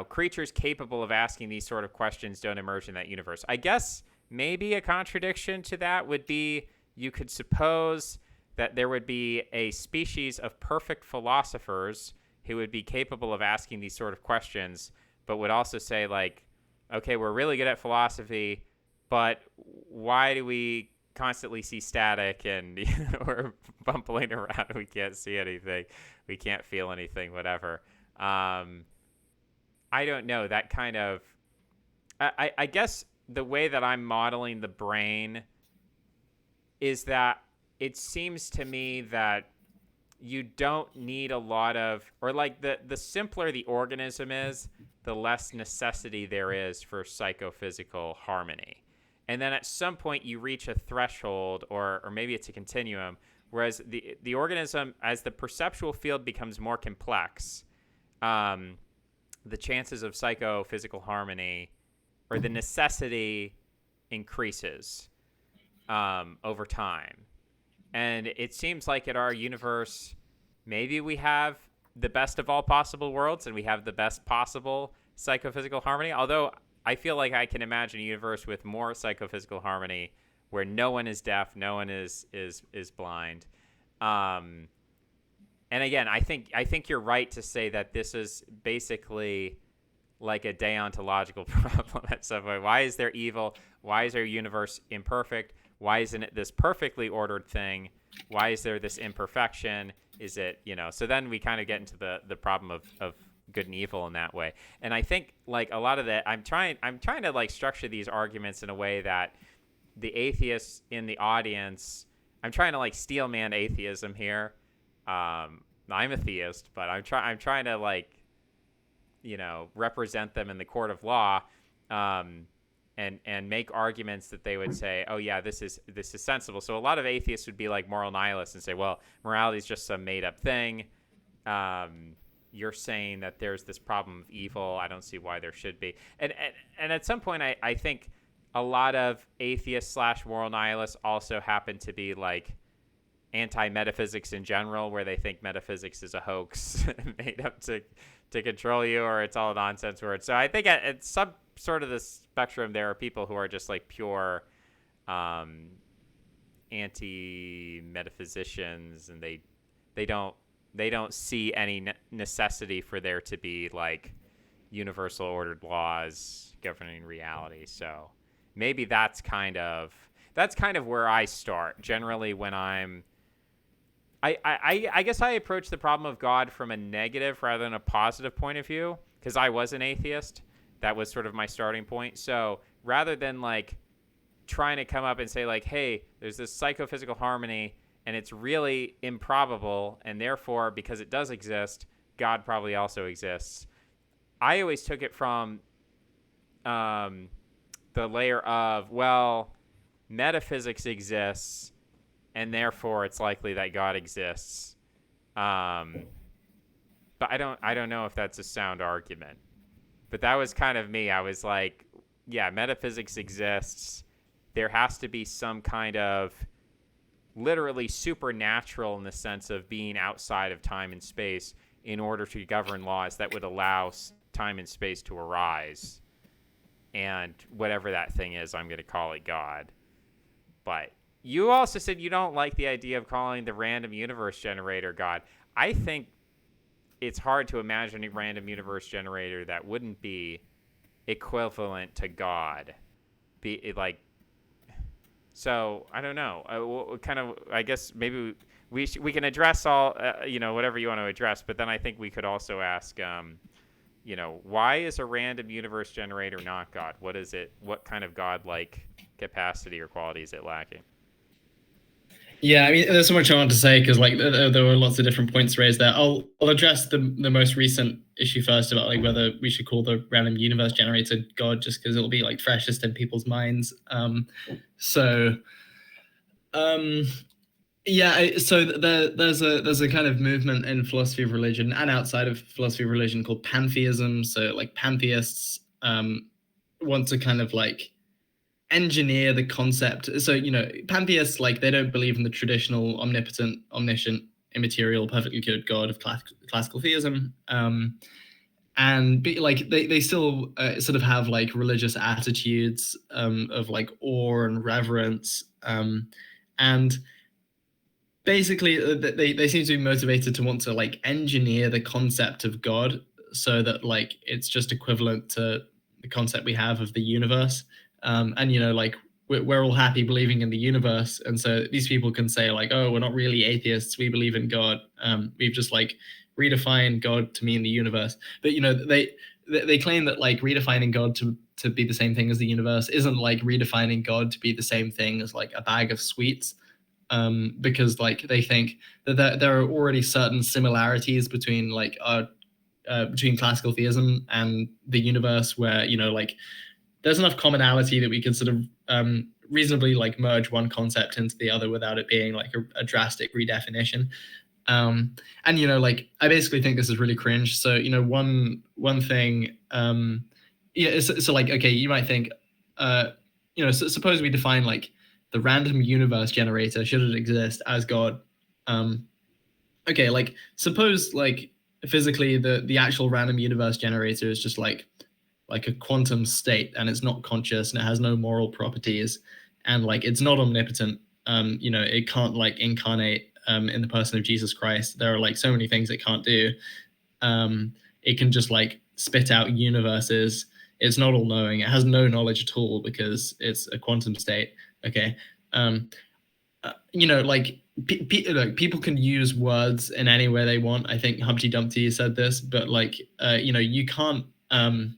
creatures capable of asking these sort of questions don't emerge in that universe. I guess maybe a contradiction to that would be, you could suppose that there would be a species of perfect philosophers who would be capable of asking these sort of questions, but would also say like, okay, we're really good at philosophy, but why do we constantly see static and we're bumbling around, we can't see anything, we can't feel anything, whatever. I don't know, that kind of, I guess the way that I'm modeling the brain is that it seems to me that you don't need a lot of, or like the simpler the organism is, the less necessity there is for psychophysical harmony. And then at some point you reach a threshold, or maybe it's a continuum, whereas the organism, as the perceptual field becomes more complex, the chances of psychophysical harmony, or the necessity, increases over time. And it seems like in our universe, maybe we have the best of all possible worlds, and we have the best possible psychophysical harmony. Although I feel like I can imagine a universe with more psychophysical harmony, where no one is deaf, no one is blind. And again, I think you're right to say that this is basically like a deontological problem at some point. Why is there evil? Why is our universe imperfect? Why isn't it this perfectly ordered thing? Why is there this imperfection? Is it, so then we kind of get into the problem of good and evil in that way. And I think like a lot of that, I'm trying to like structure these arguments in a way that the atheists in the audience, I'm trying to like steel man atheism here. I'm a theist, but I'm trying to like, represent them in the court of law, and make arguments that they would say, oh yeah, this is sensible. So a lot of atheists would be like moral nihilists and say, well, morality is just some made up thing. You're saying that there's this problem of evil. I don't see why there should be. And at some point, I think a lot of atheists / moral nihilists also happen to be like anti-metaphysics in general, where they think metaphysics is a hoax made up to control you, or it's all a nonsense word. So I think at some sort of the spectrum, there are people who are just like pure anti-metaphysicians, and they don't see any necessity for there to be like universal ordered laws governing reality. So maybe that's kind of where I start generally when I guess I approach the problem of God from a negative rather than a positive point of view, because I was an atheist. That was sort of my starting point. So rather than like trying to come up and say like, hey, there's this psychophysical harmony and it's really improbable, and therefore, because it does exist, God probably also exists, I always took it from the layer of, well, metaphysics exists, and therefore it's likely that God exists. But I don't know if that's a sound argument. But that was kind of me. I was like, yeah, metaphysics exists. There has to be some kind of literally supernatural in the sense of being outside of time and space in order to govern laws that would allow time and space to arise. And whatever that thing is, I'm going to call it God. But you also said you don't like the idea of calling the random universe generator God. I think it's hard to imagine a random universe generator that wouldn't be equivalent to God. So I don't know. Kind of, I guess maybe we can address all, whatever you want to address. But then I think we could also ask, why is a random universe generator not God? What is it? What kind of God-like capacity or quality is it lacking? Yeah, I mean, there's so much I want to say because like there were lots of different points raised there. I'll address the most recent issue first about like whether we should call the random universe generator God, just because it'll be like freshest in people's minds. Yeah, so there's a kind of movement in philosophy of religion and outside of philosophy of religion called pantheism. So like pantheists want to kind of like engineer the concept. So, pantheists, like, they don't believe in the traditional omnipotent, omniscient, immaterial, perfectly good God of classical theism. Like they still sort of have like religious attitudes of like awe and reverence. And basically they seem to be motivated to want to like engineer the concept of God so that like it's just equivalent to the concept we have of the universe. Like we're all happy believing in the universe, and so these people can say like, oh, we're not really atheists, we believe in God. We've just like redefined God to mean the universe. But they claim that like redefining God to be the same thing as the universe isn't like redefining God to be the same thing as like a bag of sweets, because like they think that there are already certain similarities between like between classical theism and the universe, where like there's enough commonality that we can sort of reasonably like merge one concept into the other without it being like a drastic redefinition. And like I basically think this is really cringe. So one thing, so like, okay, you might think, suppose we define like the random universe generator, should it exist, as God. Okay, like suppose like physically the actual random universe generator is just like a quantum state, and it's not conscious and it has no moral properties, and like it's not omnipotent. It can't like incarnate in the person of Jesus Christ. There are like so many things it can't do. It can just like spit out universes. It's not all knowing. It has no knowledge at all because it's a quantum state. Okay. Um, like people can use words in any way they want. I think Humpty Dumpty said this, but like, you can't, and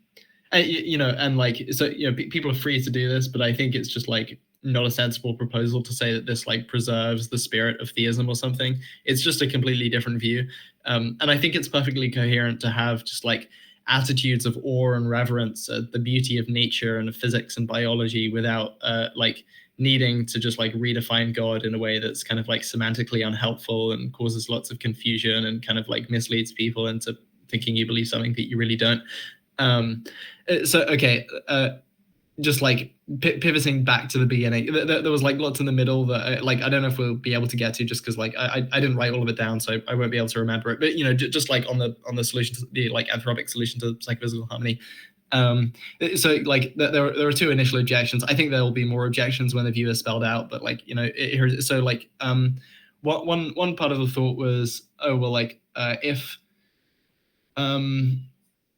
like, so, people are free to do this, but I think it's just like not a sensible proposal to say that this like preserves the spirit of theism or something. It's just a completely different view. And I think it's perfectly coherent to have just like attitudes of awe and reverence at the beauty of nature and of physics and biology without like needing to just like redefine God in a way that's kind of like semantically unhelpful and causes lots of confusion and kind of like misleads people into thinking you believe something that you really don't. So okay, just like pivoting back to the beginning, there was like lots in the middle that like I don't know if we'll be able to get to, just because like I didn't write all of it down, so I won't be able to remember it. But just like on the solution to the like anthropic solution to psychophysical harmony. So like there are two initial objections. I think there will be more objections when the view is spelled out, but like so like one part of the thought was, oh well, like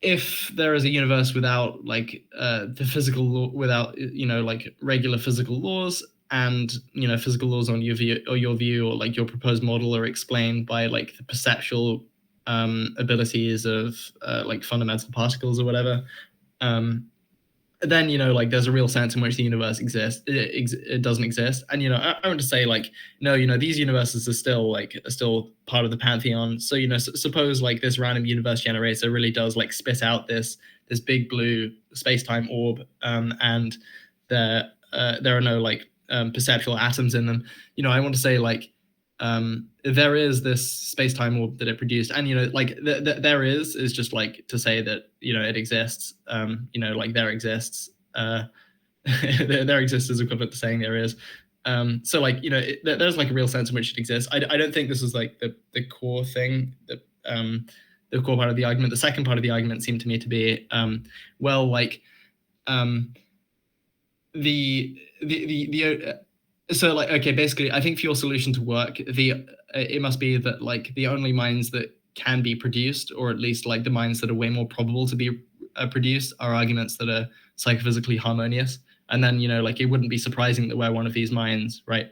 if there is a universe without like the physical law, without like regular physical laws, and physical laws on your view or like your proposed model are explained by like the perceptual abilities of like fundamental particles or whatever, then like there's a real sense in which the universe exists. It doesn't exist, and I want to say like no, these universes are still part of the pantheon. So suppose like this random universe generator really does like spit out this big blue space-time orb, and there are no like perceptual atoms in them. I want to say like there is this space-time orb that it produced, and like there is just like to say that it exists. Like there exists. There exists is equivalent to saying there is. So like there's like a real sense in which it exists. I don't think this is like the core thing, the core part of the argument. The second part of the argument seemed to me to be well, like so like okay, basically I think for your solution to work, it must be that like the only minds that can be produced, or at least like the minds that are way more probable to be produced, are arguments that are psychophysically harmonious. And then like it wouldn't be surprising that we're one of these minds, right?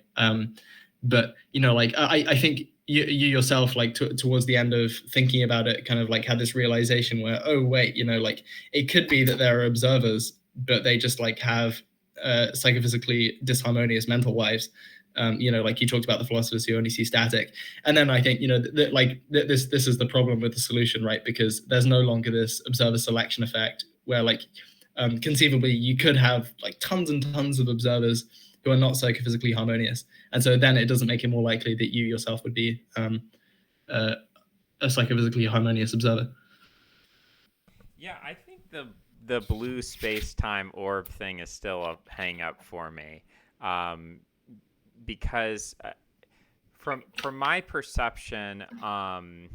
But like I think you yourself like towards the end of thinking about it kind of like had this realization where, oh wait, like it could be that there are observers, but they just like have psychophysically disharmonious mental lives. Like you talked about the philosophers who only see static. And then I think this is the problem with the solution, right? Because there's no longer this observer selection effect where like conceivably you could have like tons and tons of observers who are not psychophysically harmonious, and so then it doesn't make it more likely that you yourself would be a psychophysically harmonious observer. Yeah, I think the blue space-time orb thing is still a hang up for me, because from my perception, I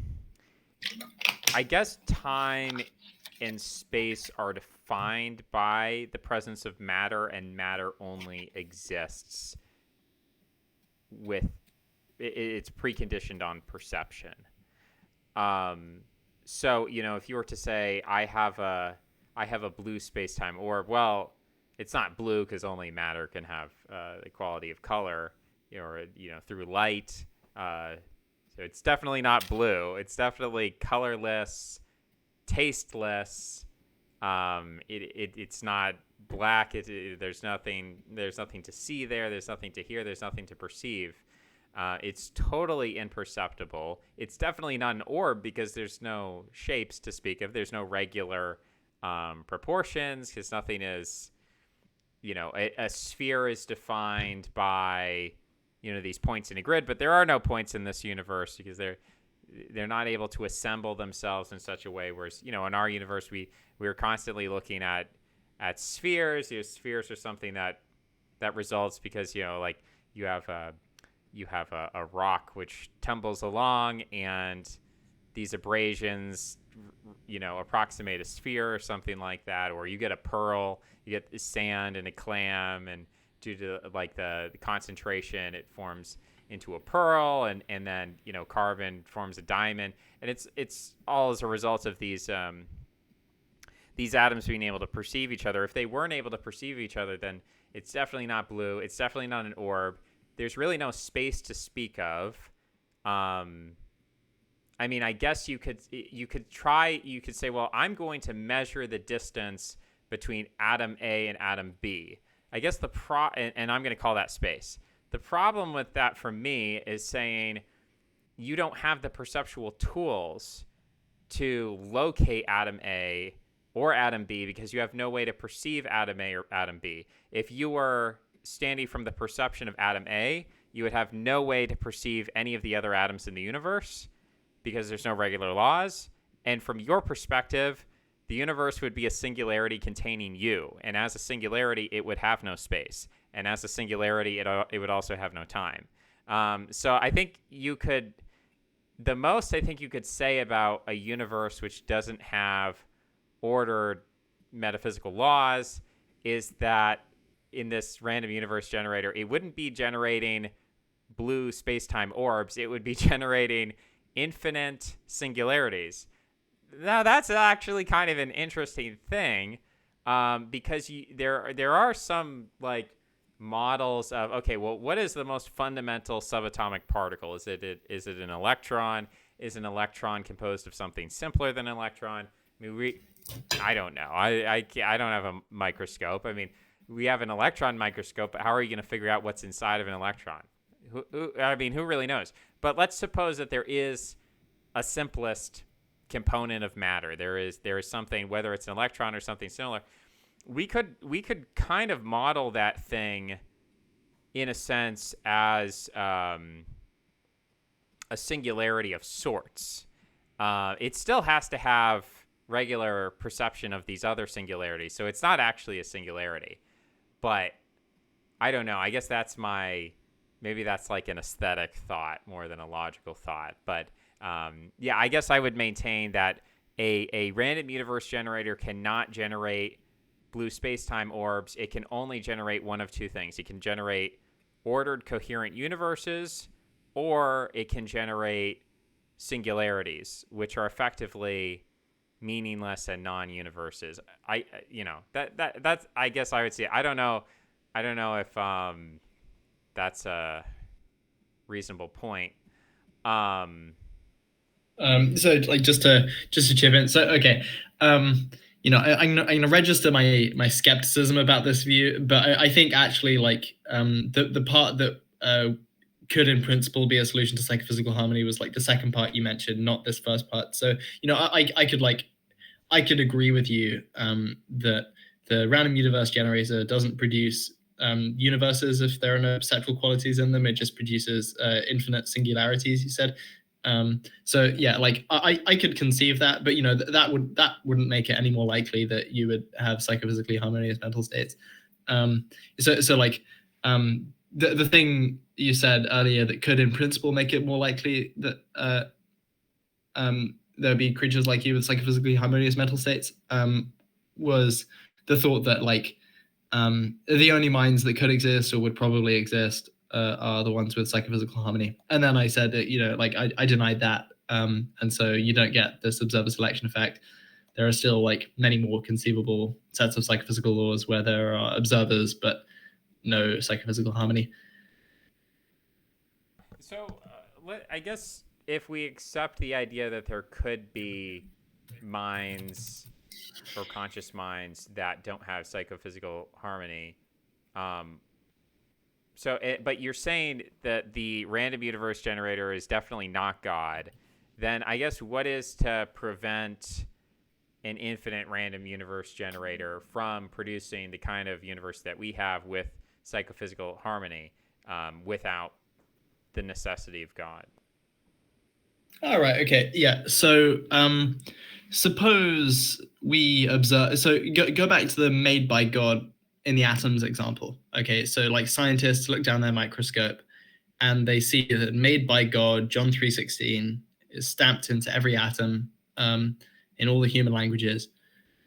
guess time and space are defined by the presence of matter, and matter only exists with it's preconditioned on perception. So if you were to say I have a blue space-time orb, well, it's not blue because only matter can have the quality of color, or through light. So it's definitely not blue. It's definitely colorless, tasteless. It's not black. There's nothing to see there. There's nothing to hear. There's nothing to perceive. It's totally imperceptible. It's definitely not an orb because there's no shapes to speak of. There's no regular proportions, because nothing is, a sphere is defined by, these points in a grid, but there are no points in this universe because they're not able to assemble themselves in such a way. Whereas, in our universe, we're constantly looking at spheres. Spheres are something that results because, like you have a rock which tumbles along, and these abrasions, approximate a sphere or something like that. Or you get a pearl, you get sand and a clam, and due to like the concentration, it forms into a pearl, and then carbon forms a diamond, and it's all as a result of these these atoms being able to perceive each other. If they weren't able to perceive each other, then it's definitely not blue. It's definitely not an orb. There's really no space to speak of. I mean, I guess you could say, well, I'm going to measure the distance between atom A and atom B. I guess and I'm going to call that space. The problem with that for me is saying you don't have the perceptual tools to locate atom A or atom B because you have no way to perceive atom A or atom B. If you were standing from the perception of atom A, you would have no way to perceive any of the other atoms in the universe because there's no regular laws. And from your perspective, the universe would be a singularity containing you. And as a singularity, it would have no space. And as a singularity, it would also have no time. So I think the most I think you could say about a universe which doesn't have ordered metaphysical laws is that in this random universe generator, it wouldn't be generating blue space-time orbs. It would be generating infinite singularities. Now, that's actually kind of an interesting thing because there are some like models of, okay, well, what is the most fundamental subatomic particle? Is it an electron? Is an electron composed of something simpler than an electron? I mean, I don't know. I don't have a microscope. I mean, we have an electron microscope, but how are you going to figure out what's inside of an electron? Who really knows? But let's suppose that there is a simplest component of matter. There is something, whether it's an electron or something similar. We could kind of model that thing in a sense as a singularity of sorts. It still has to have regular perception of these other singularities, so it's not actually a singularity. But I don't know. I guess maybe that's like an aesthetic thought more than a logical thought. But yeah, I guess I would maintain that a random universe generator cannot generate blue space-time orbs. It can only generate one of two things. It can generate ordered coherent universes, or it can generate singularities, which are effectively meaningless and non-universes. That's I guess I would say. I don't know if that's a reasonable point. So like just to chip in. So okay, I'm gonna register my skepticism about this view, but I think actually like the part that could in principle be a solution to psychophysical harmony was like the second part you mentioned, not this first part. So I could agree with you that the random universe generator doesn't produce universes if there are no perceptual qualities in them. It just produces infinite singularities, you said. So yeah, like I could conceive that, but that wouldn't make it any more likely that you would have psychophysically harmonious mental states. So like the thing you said earlier that could in principle make it more likely that there'd be creatures like you with psychophysically harmonious mental states was the thought that like the only minds that could exist or would probably exist are the ones with psychophysical harmony. And then I said that I denied that, and so you don't get this observer selection effect. There are still like many more conceivable sets of psychophysical laws where there are observers but no psychophysical harmony. So I guess if we accept the idea that there could be minds or conscious minds that don't have psychophysical harmony, but you're saying that the random universe generator is definitely not God, then I guess what is to prevent an infinite random universe generator from producing the kind of universe that we have with psychophysical harmony without the necessity of God? All right. Okay. Yeah. So suppose we observe. So go back to the made by God in the atoms example. Okay. So like scientists look down their microscope and they see that made by God, John 3:16 is stamped into every atom in all the human languages.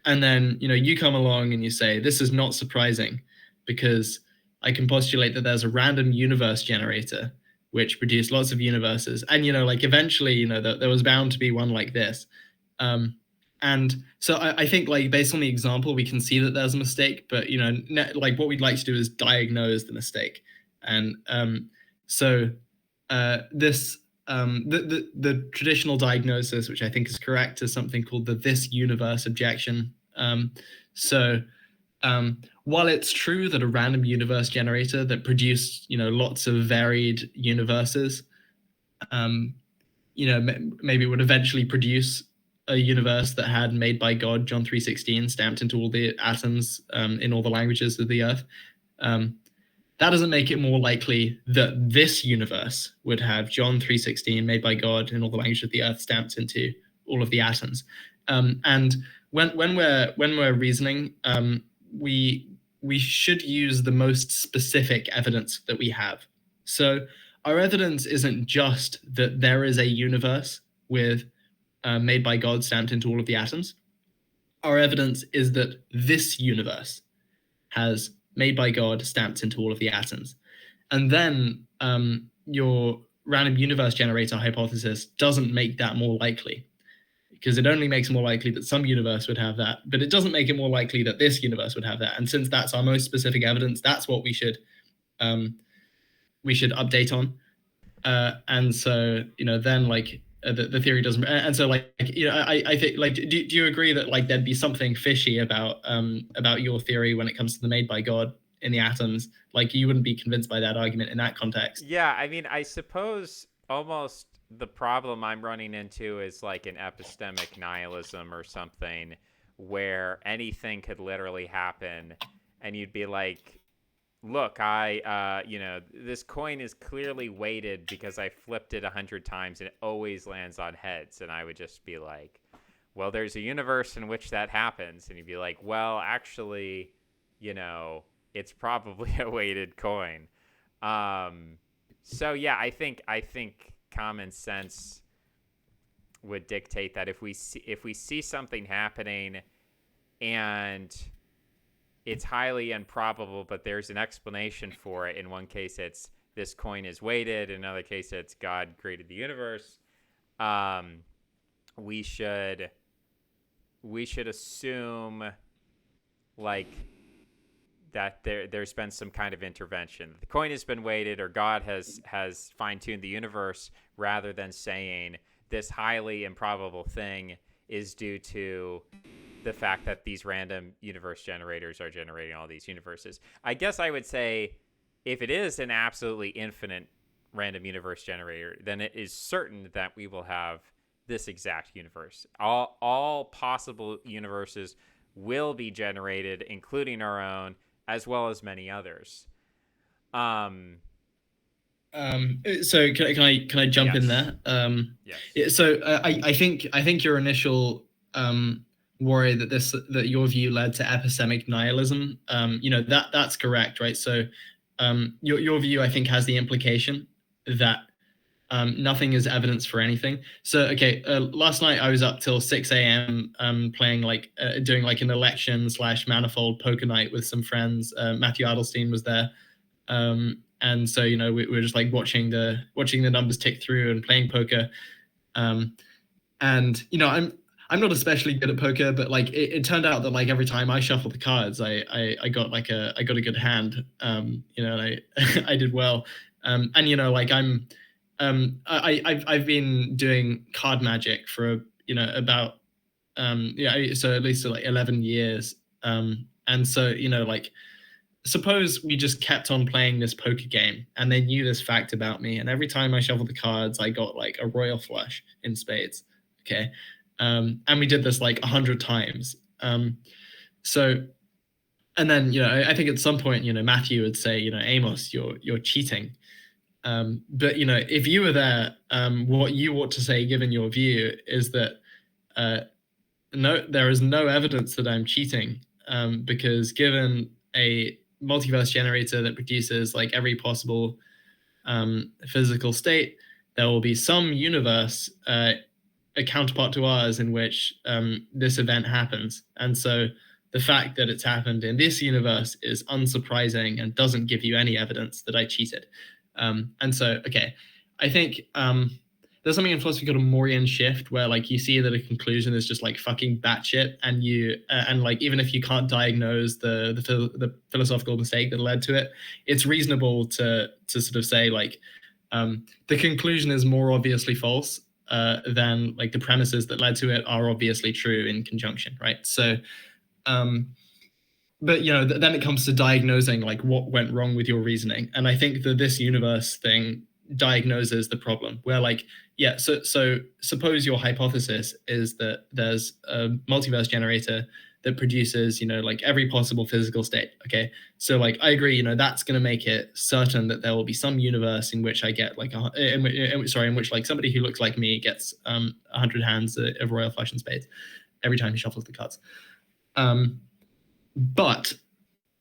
And then you come along and you say this is not surprising because I can postulate that there's a random universe generator which produced lots of universes. And, like eventually, there was bound to be one like this. And And so I think, like, based on the example, we can see that there's a mistake, but like, what we'd like to do is diagnose the mistake. And so this the traditional diagnosis, which I think is correct, is something called the this universe objection. So while it's true that a random universe generator that produced lots of varied universes, maybe would eventually produce a universe that had "made by God" John 3:16 stamped into all the atoms in all the languages of the earth. That doesn't make it more likely that this universe would have John 3:16 "made by God" in all the languages of the earth stamped into all of the atoms. And when we're reasoning, we should use the most specific evidence that we have. So our evidence isn't just that there is a universe with "made by God" stamped into all of the atoms. Our evidence is that this universe has "made by God" stamped into all of the atoms. And then your random universe generator hypothesis doesn't make that more likely, because it only makes it more likely that some universe would have that, but it doesn't make it more likely that this universe would have that. And since that's our most specific evidence, that's what we should update on. And so then, like, the theory doesn't. And so, like, I think, like, do you agree that, like, there'd be something fishy about your theory when it comes to the "made by God" in the atoms? Like, you wouldn't be convinced by that argument in that context. Yeah, I mean, I suppose almost the problem I'm running into is like an epistemic nihilism or something, where anything could literally happen, and you'd be like, look, this coin is clearly weighted because I flipped it 100 times and it always lands on heads. And I would just be like, well, there's a universe in which that happens. And you'd be like, well, actually, it's probably a weighted coin. So yeah, I think common sense would dictate that if we see something happening and it's highly improbable, but there's an explanation for it. In one case, it's this coin is weighted. In another case, it's God created the universe. We should assume, like, that there's been some kind of intervention. The coin has been weighted, or God has fine-tuned the universe, rather than saying this highly improbable thing is due to the fact that these random universe generators are generating all these universes. I guess I would say, if it is an absolutely infinite random universe generator, then it is certain that we will have this exact universe. All possible universes will be generated, including our own, as well as many others. So can I jump in there? Yes. So I think your initial worry that your view led to epistemic nihilism, that's correct, right? So your view, I think, has the implication that nothing is evidence for anything. So okay, last night I was up till 6 a.m. Playing, like, doing like an election / manifold poker night with some friends. Matthew Adelstein was there. And so we were just, like, watching the numbers tick through and playing poker. And I'm not especially good at poker, but, like, it turned out that, like, every time I shuffled the cards, I got a good hand. And I did well. And like, I've been doing card magic for about so at least like 11 years. And so like, suppose we just kept on playing this poker game and they knew this fact about me, and every time I shuffled the cards I got, like, a royal flush in spades. Okay. And we did this like 100 times. So, and then I think at some point Matthew would say, Amos, you're cheating. But if you were there, what you ought to say, given your view, is that no, there is no evidence that I'm cheating, because given a multiverse generator that produces, like, every possible physical state, there will be some universe, a counterpart to ours, in which this event happens. And so the fact that it's happened in this universe is unsurprising and doesn't give you any evidence that I cheated. And so, okay, I think there's something in philosophy called a Morian shift, where like you see that a conclusion is just like fucking batshit, and you and like even if you can't diagnose the philosophical mistake that led to it, it's reasonable to sort of say like the conclusion is more obviously false than like the premises that led to it are obviously true in conjunction, right? So but then it comes to diagnosing like what went wrong with your reasoning, and I think that this universe thing diagnoses the problem where like so suppose your hypothesis is that there's a multiverse generator that produces like every possible physical state. Okay, so like I agree, that's going to make it certain that there will be some universe in which I get like in which like somebody who looks like me gets 100 hands of royal flush and spades every time he shuffles the cards. But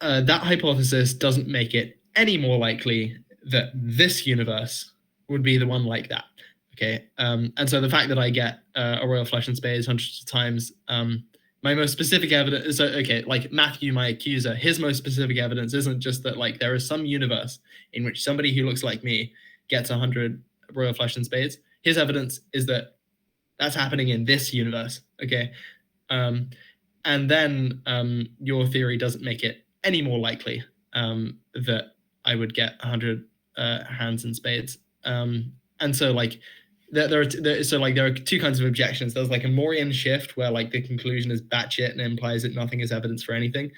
that hypothesis doesn't make it any more likely that this universe would be the one like that. Okay, and so the fact that I get a royal flush and spades hundreds of times, my most specific evidence is like Matthew, my accuser, his most specific evidence isn't just that like there is some universe in which somebody who looks like me gets 100 royal flush and spades. His evidence is that that's happening in this universe. Okay, and then your theory doesn't make it any more likely that I would get 100 hands and spades. And so like there are two kinds of objections. There's like a Morian shift where like the conclusion is batshit and implies that nothing is evidence for anything,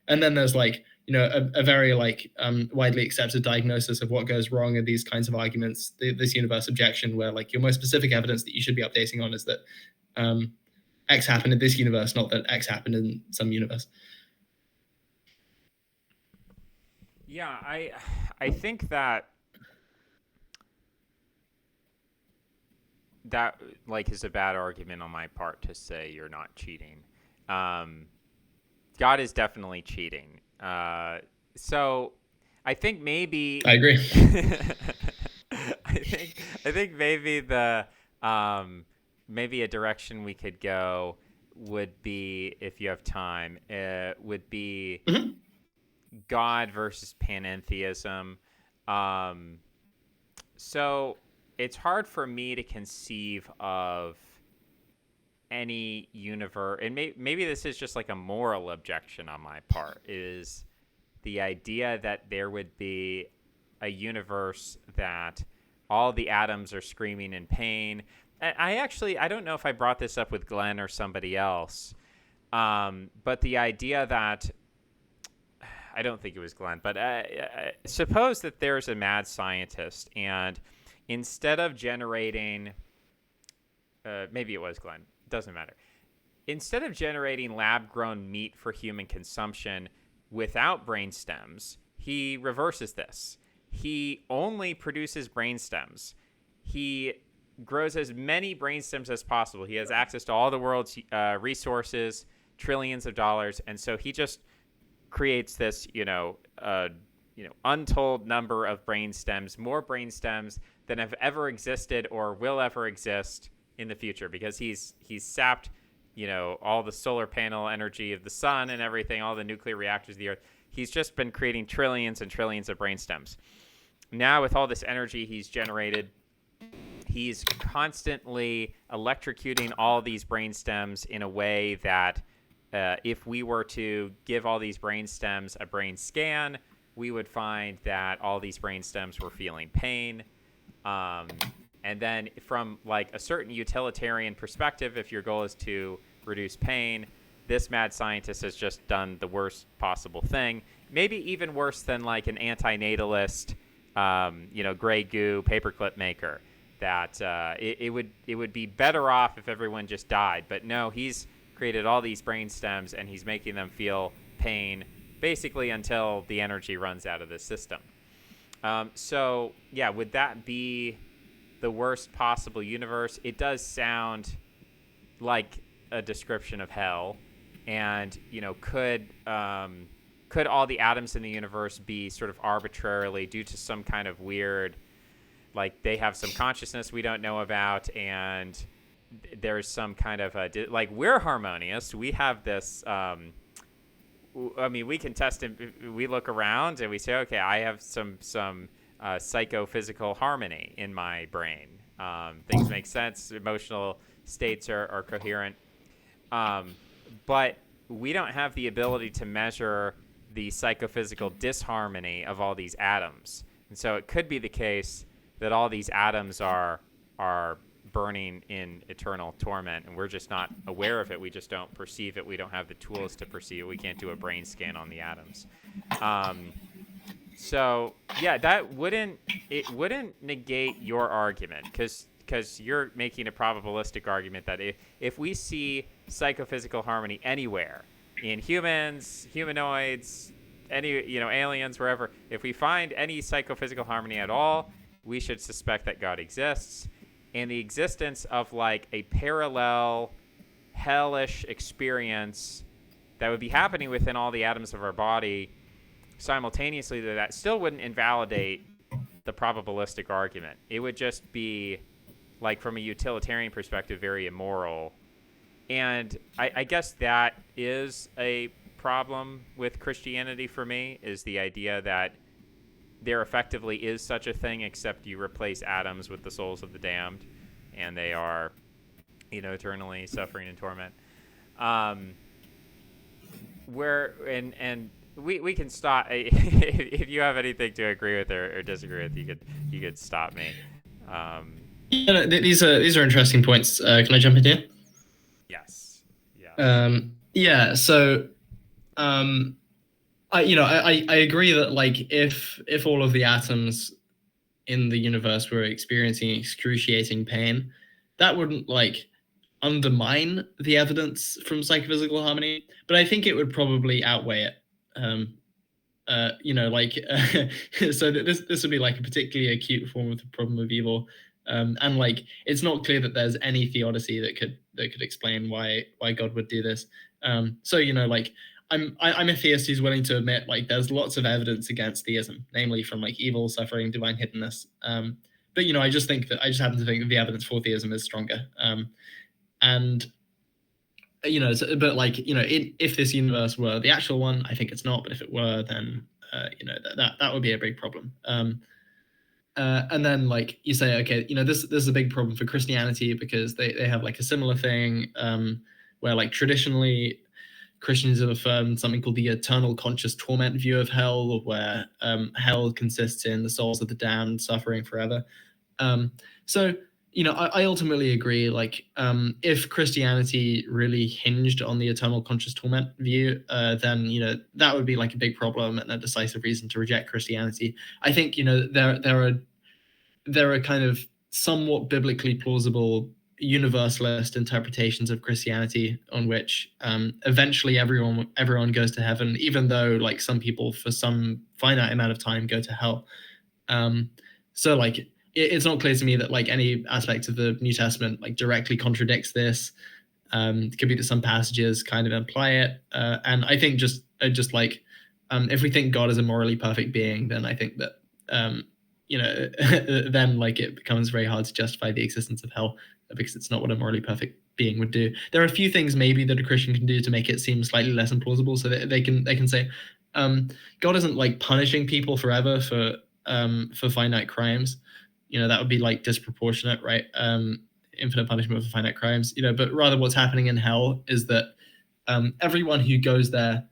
and then there's like a very like widely accepted diagnosis of what goes wrong in these kinds of arguments. This universe objection, where like your most specific evidence that you should be updating on is that X happened in this universe, not that X happened in some universe. Yeah, I think that like is a bad argument on my part to say you're not cheating. God is definitely cheating. So I think maybe I agree. I think maybe the maybe a direction we could go would be, if you have time, would be God versus panentheism. So it's hard for me to conceive of any universe, and maybe this is just like a moral objection on my part, is the idea that there would be a universe that all the atoms are screaming in pain. I don't know if I brought this up with Glenn or somebody else, but the idea that, I don't think it was Glenn, but suppose that there's a mad scientist, and instead of generating, maybe it was Glenn, doesn't matter. Instead of generating lab-grown meat for human consumption without brain stems, he reverses this. He only produces brain stems. He grows as many brain stems as possible. He has access to all the world's resources, trillions of dollars, and so he just creates this, untold number of brain stems, more brain stems than have ever existed or will ever exist in the future, because he's sapped, all the solar panel energy of the sun and everything, all the nuclear reactors of the earth. He's just been creating trillions and trillions of brain stems. Now, with all this energy he's generated, he's constantly electrocuting all these brain stems in a way that if we were to give all these brain stems a brain scan, we would find that all these brain stems were feeling pain. And then from like a certain utilitarian perspective, if your goal is to reduce pain, this mad scientist has just done the worst possible thing. Maybe even worse than like an antinatalist, gray goo paperclip maker. That it would be better off if everyone just died. But no, he's created all these brain stems and he's making them feel pain basically until the energy runs out of the system. So yeah, would that be the worst possible universe? It does sound like a description of hell. And could all the atoms in the universe be sort of arbitrarily, due to some kind of weird, like they have some consciousness we don't know about, and there's some kind of like we're harmonious. We have this. We can test it. We look around and we say, okay, I have some psychophysical harmony in my brain. Things make sense. Emotional states are coherent. Um, but we don't have the ability to measure the psychophysical disharmony of all these atoms. And so it could be the case that all these atoms are burning in eternal torment, and we're just not aware of it. We just don't perceive it. We don't have the tools to perceive it. We can't do a brain scan on the atoms. Um, so yeah, that wouldn't negate your argument, because you're making a probabilistic argument that if we see psychophysical harmony anywhere, in humans, humanoids, any aliens, wherever, if we find any psychophysical harmony at all, we should suspect that God exists. And the existence of like a parallel hellish experience that would be happening within all the atoms of our body simultaneously, that still wouldn't invalidate the probabilistic argument. It would just be, like, from a utilitarian perspective, very immoral. And I guess that is a problem with Christianity for me, is the idea that there effectively is such a thing, except you replace atoms with the souls of the damned, and they are, eternally suffering in torment. We can stop if you have anything to agree with or disagree with. You could stop me. Yeah, no, these are interesting points. Can I jump in here? Yes. Yeah. Yeah. So, I agree that, like, if all of the atoms in the universe were experiencing excruciating pain, that wouldn't, like, undermine the evidence from psychophysical harmony, but I think it would probably outweigh it. So this would be like a particularly acute form of the problem of evil, and like it's not clear that there's any theodicy that could explain why God would do this. So like I'm a theist who's willing to admit, like, there's lots of evidence against theism, namely from like evil, suffering, divine hiddenness. But I just happen to think that the evidence for theism is stronger. And but like if this universe were the actual one, I think it's not. But if it were, then that would be a big problem. And then, like, you say, okay, this is a big problem for Christianity, because they have like a similar thing, where, like, traditionally Christians have affirmed something called the eternal conscious torment view of hell, where hell consists in the souls of the damned suffering forever. So I ultimately agree. Like, if Christianity really hinged on the eternal conscious torment view, then that would be like a big problem and a decisive reason to reject Christianity. I think there are kind of somewhat biblically plausible universalist interpretations of Christianity on which eventually everyone goes to heaven, even though, like, some people for some finite amount of time go to hell. So, like, it's not clear to me that, like, any aspect of the New Testament, like, directly contradicts this. It could be that some passages kind of imply it, and I think just like, if we think God is a morally perfect being, then I think that then, like, it becomes very hard to justify the existence of hell, because it's not what a morally perfect being would do. There are a few things maybe that a Christian can do to make it seem slightly less implausible, so that they can say, God isn't, like, punishing people forever for finite crimes. That would be, like, disproportionate, right? Infinite punishment for finite crimes. But rather, what's happening in hell is that everyone who goes there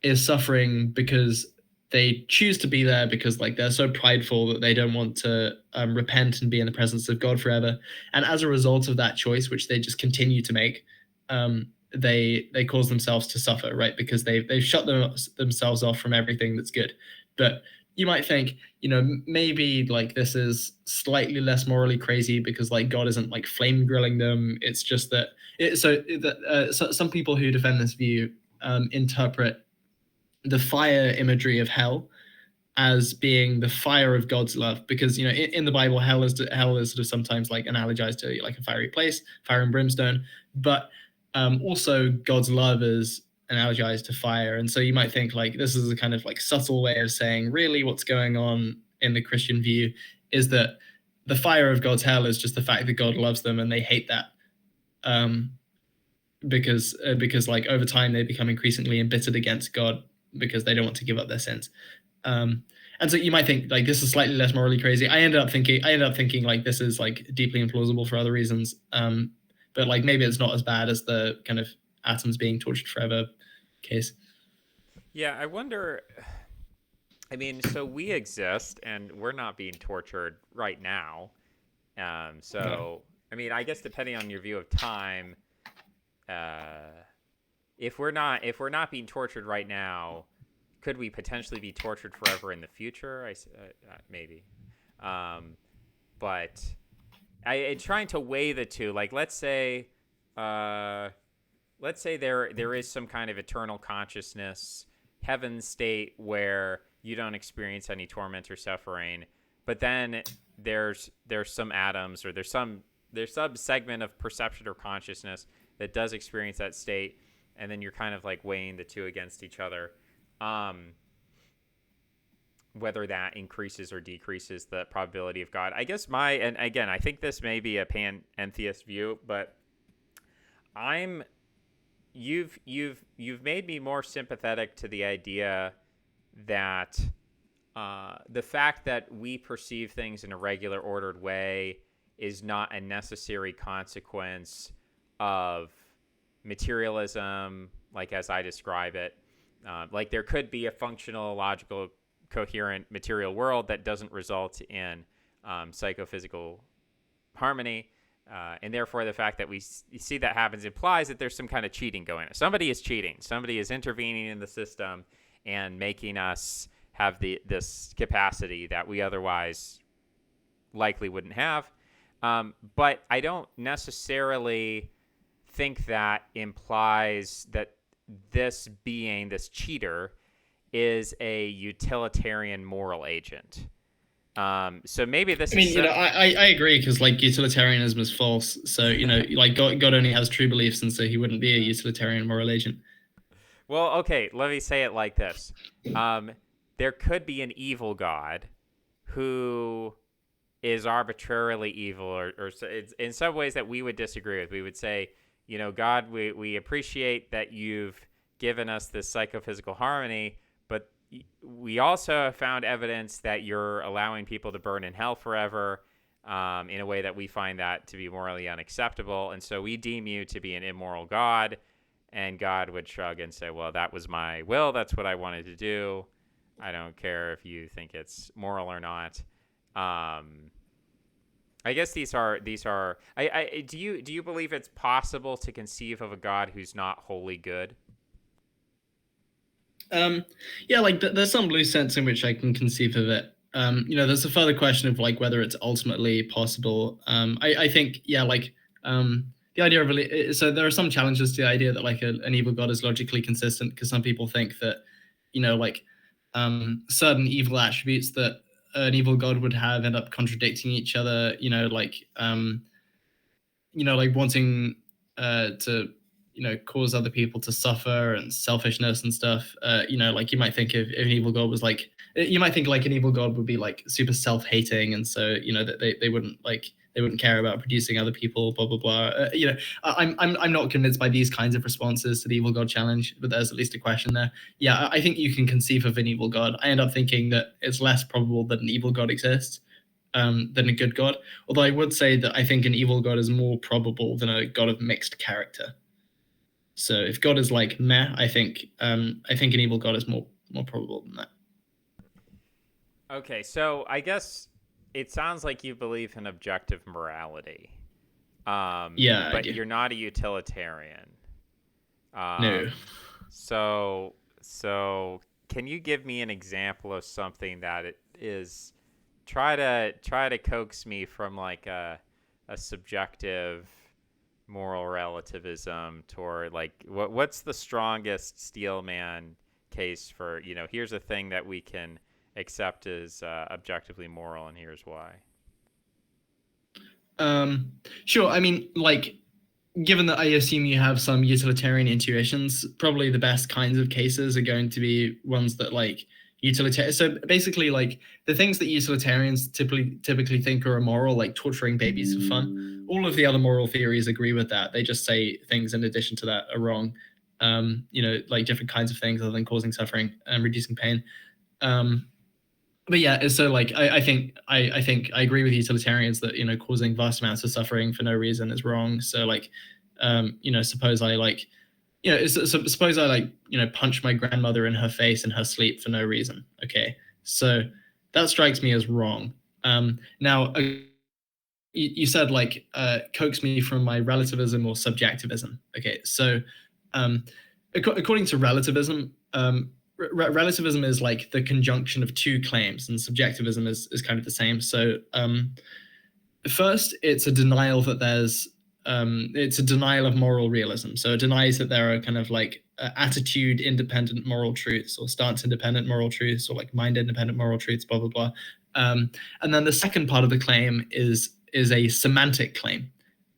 is suffering because they choose to be there, because, like, they're so prideful that they don't want to repent and be in the presence of God forever. And as a result of that choice, which they just continue to make, they cause themselves to suffer, right? Because they've shut themselves off from everything that's good. But you might think, maybe, like, this is slightly less morally crazy because, like, God isn't, like, flame grilling them. It's just that some people who defend this view interpret the fire imagery of hell as being the fire of God's love, because in the Bible, hell is sort of sometimes, like, analogized to, like, a fiery place, fire and brimstone, but also God's love is analogized to fire. And so you might think, like, this is a kind of, like, subtle way of saying, really, what's going on in the Christian view is that the fire of God's hell is just the fact that God loves them and they hate that, because like, over time they become increasingly embittered against God because they don't want to give up their sins. And so you might think like this is slightly less morally crazy. I ended up thinking like this is like deeply implausible for other reasons. But like maybe it's not as bad as the kind of atoms being tortured forever case. Yeah, I wonder. I mean, so we exist and we're not being tortured right now. No. So, I mean, I guess depending on your view of time, uh, if we're not being tortured right now, could we potentially be tortured forever in the future? Maybe, um, but in trying to weigh the two, like uh, let's say there is some kind of eternal consciousness, heaven state where you don't experience any torment or suffering, but then there's some atoms or there's some segment of perception or consciousness that does experience that state, and then you're kind of like weighing the two against each other. Um, Whether that increases or decreases the probability of God. I guess and again, I think this may be a pantheist view, but I'm you've made me more sympathetic to the idea that the fact that we perceive things in a regular ordered way is not a necessary consequence of materialism, like as I describe it. Like there could be a functional, logical, coherent material world that doesn't result in psychophysical harmony. And therefore, the fact that we see that happens implies that there's some kind of cheating going on. Somebody is cheating. Somebody is intervening in the system and making us have this capacity that we otherwise likely wouldn't have. But I don't necessarily think that implies that this being, this cheater, is a utilitarian moral agent. So maybe this I mean, is. I agree because like utilitarianism is false. So like God only has true beliefs, and so he wouldn't be a utilitarian moral agent. Well, okay, let me say it like this. There could be an evil God who is arbitrarily evil, or it's in some ways that we would disagree with. We would say, God, we appreciate that you've given us this psychophysical harmony, but we also have found evidence that you're allowing people to burn in hell forever in a way that we find that to be morally unacceptable. And so we deem you to be an immoral God. And God would shrug and say, well, that was my will. That's what I wanted to do. I don't care if you think it's moral or not. I guess these are. Do you believe it's possible to conceive of a God who's not wholly good? Yeah, like there's some loose sense in which I can conceive of it. There's a further question of like whether it's ultimately possible. I think, yeah, like the idea of so there are some challenges to the idea that like an evil God is logically consistent, because some people think that like certain evil attributes that an evil God would have end up contradicting each other. Like wanting to cause other people to suffer, and selfishness and stuff. Like you might think of an evil god was like, you might think like an evil god would be like super self-hating, and so that they wouldn't care about producing other people, blah blah blah. I'm not convinced by these kinds of responses to the evil god challenge, but there's at least a question there. Yeah, I think you can conceive of an evil god. I end up thinking that it's less probable that an evil god exists than a good god. Although I would say that I think an evil god is more probable than a god of mixed character. So if God is like meh, I think an evil God is more probable than that. Okay, so I guess it sounds like you believe in objective morality. Yeah, but you're not a utilitarian. No. So can you give me an example of something that it is try to coax me from like a subjective moral relativism toward like what's the strongest Steelman case for here's a thing that we can accept as objectively moral, and here's why. Sure. I mean, like, given that I assume you have some utilitarian intuitions, probably the best kinds of cases are going to be ones that like utilitarian. So basically, like the things that utilitarians typically think are immoral, like torturing babies for fun. All of the other moral theories agree with that. They just say things in addition to that are wrong. Like different kinds of things other than causing suffering and reducing pain. but yeah, so like I think I agree with utilitarians that causing vast amounts of suffering for no reason is wrong. So like, suppose I like suppose I like punch my grandmother in her face in her sleep for no reason. Okay, so that strikes me as wrong. Now you said like coax me from my relativism or subjectivism. Okay, so um, according to relativism, relativism is like the conjunction of two claims, and subjectivism is kind of the same. So first, it's a denial that it's a denial of moral realism. So it denies that there are kind of like attitude independent moral truths or stance independent moral truths or like mind independent moral truths, blah blah blah. And then the second part of the claim is a semantic claim.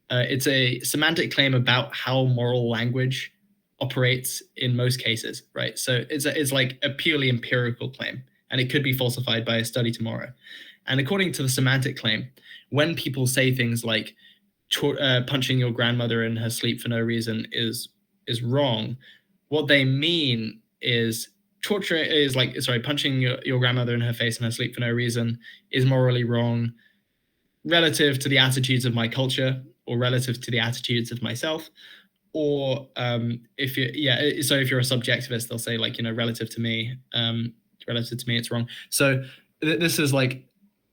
It's a semantic claim about how moral language operates in most cases, right? So it's like a purely empirical claim, and it could be falsified by a study tomorrow. And according to the semantic claim, when people say things like punching your grandmother in her sleep for no reason is wrong, what they mean is torture is like punching your grandmother in her face in her sleep for no reason is morally wrong relative to the attitudes of my culture or relative to the attitudes of myself, or if you so if you're a subjectivist they'll say like relative to me, it's wrong. So this is like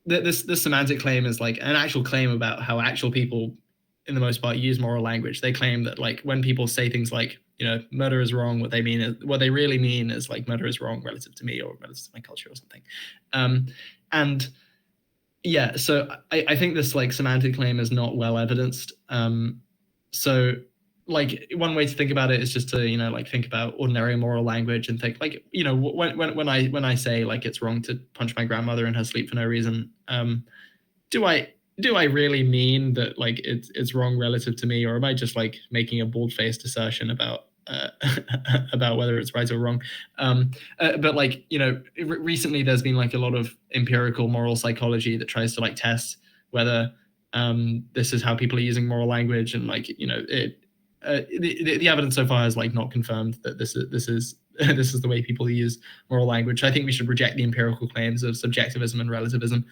this semantic claim is like an actual claim about how actual people in the most part use moral language. They claim that like when people say things like murder is wrong, what they really mean is like murder is wrong relative to me or relative to my culture or something. And yeah, so I think this like semantic claim is not well evidenced. So like one way to think about it is just to like think about ordinary moral language and think like when I say like it's wrong to punch my grandmother in her sleep for no reason, do I really mean that like it's wrong relative to me, or am I just like making a bald-faced assertion about about whether it's right or wrong? But like recently there's been like a lot of empirical moral psychology that tries to like test whether this is how people are using moral language, and like the evidence so far has like not confirmed that this is this is the way people use moral language. I think we should reject the empirical claims of subjectivism and relativism.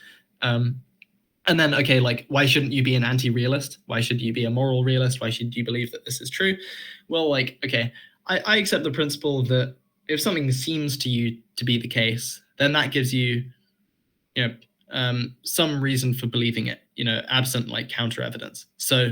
And then, okay, like, why shouldn't you be an anti-realist? Why should you be a moral realist? Why should you believe that this is true? Well, like, okay, I accept the principle that if something seems to you to be the case, then that gives you, some reason for believing it, absent like counter evidence. So,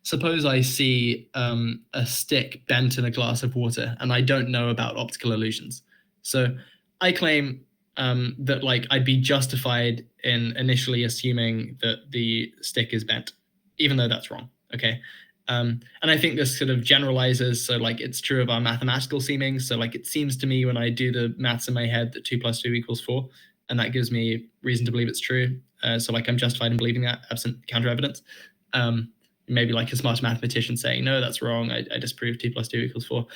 suppose I see a stick bent in a glass of water, and I don't know about optical illusions. So I claim that like I'd be justified in initially assuming that the stick is bent, even though that's wrong. Okay. And I think this sort of generalizes. So like it's true of our mathematical seemings. So like it seems to me when I do the maths in my head that 2 + 2 = 4, and that gives me reason to believe it's true. So like I'm justified in believing that absent counter evidence. Maybe like a smart mathematician saying, no, that's wrong. I disprove 2 + 2 = 4.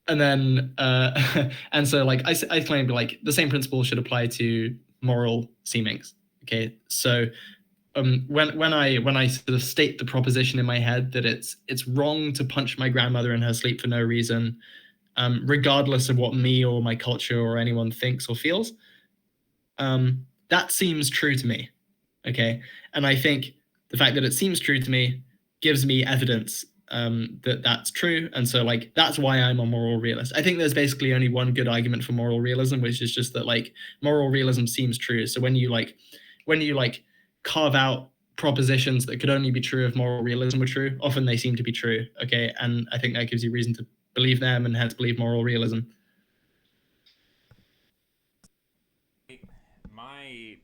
And then and so like I claim like the same principle should apply to moral seemings. Okay, so when I sort of state the proposition in my head that it's wrong to punch my grandmother in her sleep for no reason, regardless of what me or my culture or anyone thinks or feels, that seems true to me. Okay, and I think the fact that it seems true to me gives me evidence that that's true, and so like that's why I'm a moral realist. I think there's basically only one good argument for moral realism, which is just that like moral realism seems true. So when you carve out propositions that could only be true if moral realism were true, often they seem to be true. Okay, and I think that gives you reason to believe them and hence believe moral realism. My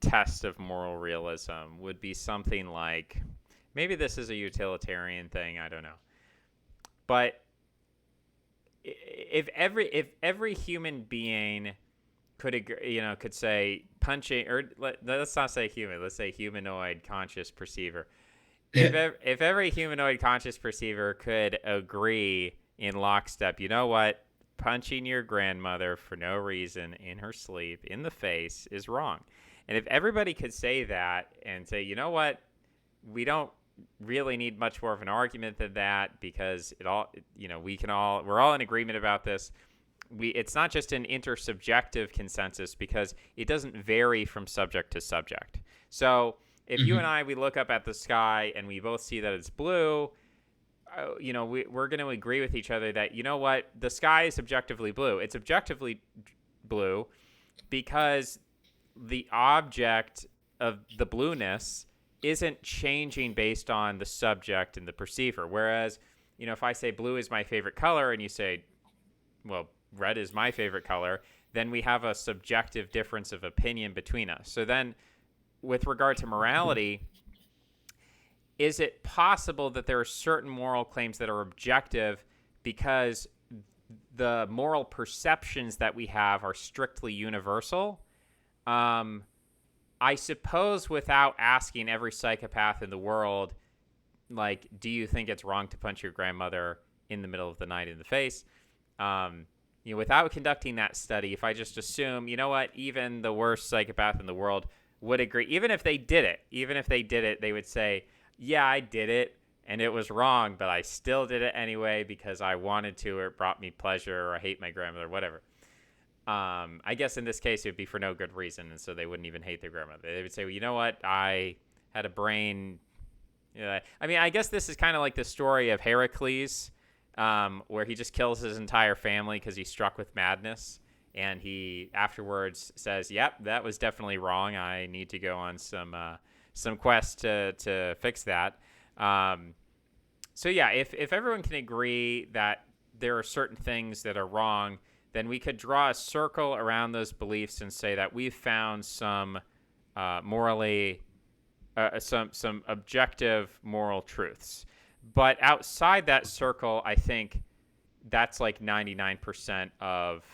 test of moral realism would be something like, maybe this is a utilitarian thing, I don't know, but if every human being could agree, could say punching, or let's not say human, let's say humanoid conscious perceiver. If every humanoid conscious perceiver could agree in lockstep, you know what, punching your grandmother for no reason in her sleep in the face is wrong. And if everybody could say that and say, you know what, we don't really need much more of an argument than that, because we're all in agreement about this. it's not just an intersubjective consensus because it doesn't vary from subject to subject. So if you and Mm-hmm. I, we look up at the sky and we both see that it's blue, we're going to agree with each other that, you know what, the sky is objectively blue. It's objectively blue because the object of the blueness isn't changing based on the subject and the perceiver. Whereas, if I say blue is my favorite color and you say, well, red is my favorite color, then we have a subjective difference of opinion between us. So then, with regard to morality, is it possible that there are certain moral claims that are objective because the moral perceptions that we have are strictly universal? I suppose without asking every psychopath in the world, like, do you think it's wrong to punch your grandmother in the middle of the night in the face? Without conducting that study, if I just assume, you know what, even the worst psychopath in the world would agree, even if they did it, they would say, yeah, I did it and it was wrong, but I still did it anyway because I wanted to, or it brought me pleasure, or I hate my grandmother, or whatever. I guess in this case, it would be for no good reason, and so they wouldn't even hate their grandmother. They would say, well, you know what, I had a brain. I mean, I guess this is kind of like the story of Heracles, where he just kills his entire family because he's struck with madness. And he afterwards says, yep, that was definitely wrong. I need to go on some quest to fix that. So, yeah, if everyone can agree that there are certain things that are wrong, then we could draw a circle around those beliefs and say that we've found some morally some objective moral truths. But outside that circle, I think that's like 99% of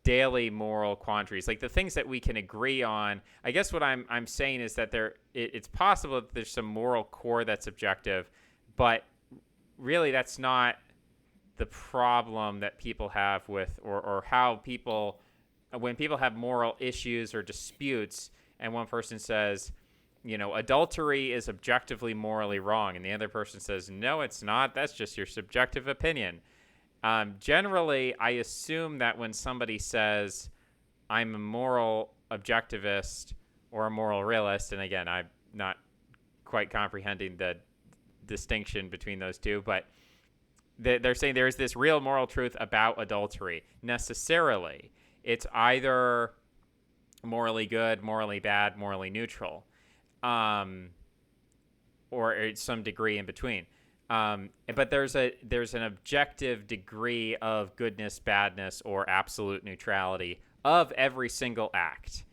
daily moral quandaries, like the things that we can agree on. I guess what I'm saying is that it's possible that there's some moral core that's objective, but really that's not the problem that people have with, or how people, when people have moral issues or disputes, and one person says, adultery is objectively morally wrong, and the other person says, no, it's not. That's just your subjective opinion. Generally, I assume that when somebody says, I'm a moral objectivist or a moral realist, and again, I'm not quite comprehending the distinction between those two, but they're saying there's this real moral truth about adultery. Necessarily, it's either morally good, morally bad, morally neutral, or some degree in between. But there's an objective degree of goodness, badness, or absolute neutrality of every single act.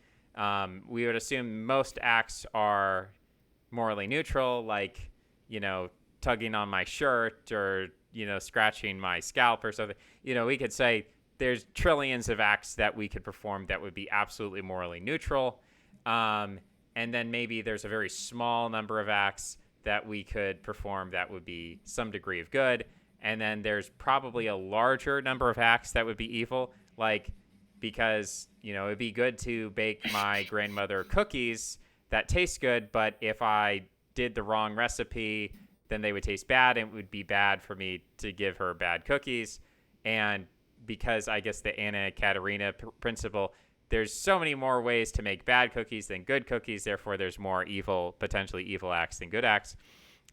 We would assume most acts are morally neutral, like, tugging on my shirt, or, scratching my scalp or something. We could say there's trillions of acts that we could perform that would be absolutely morally neutral. And then maybe there's a very small number of acts that we could perform that would be some degree of good. And then there's probably a larger number of acts that would be evil, like, because, it'd be good to bake my grandmother cookies that taste good, but if I did the wrong recipe, then they would taste bad, and it would be bad for me to give her bad cookies. And because I guess the Anna Katerina principle, there's so many more ways to make bad cookies than good cookies. Therefore, there's more potentially evil acts than good acts.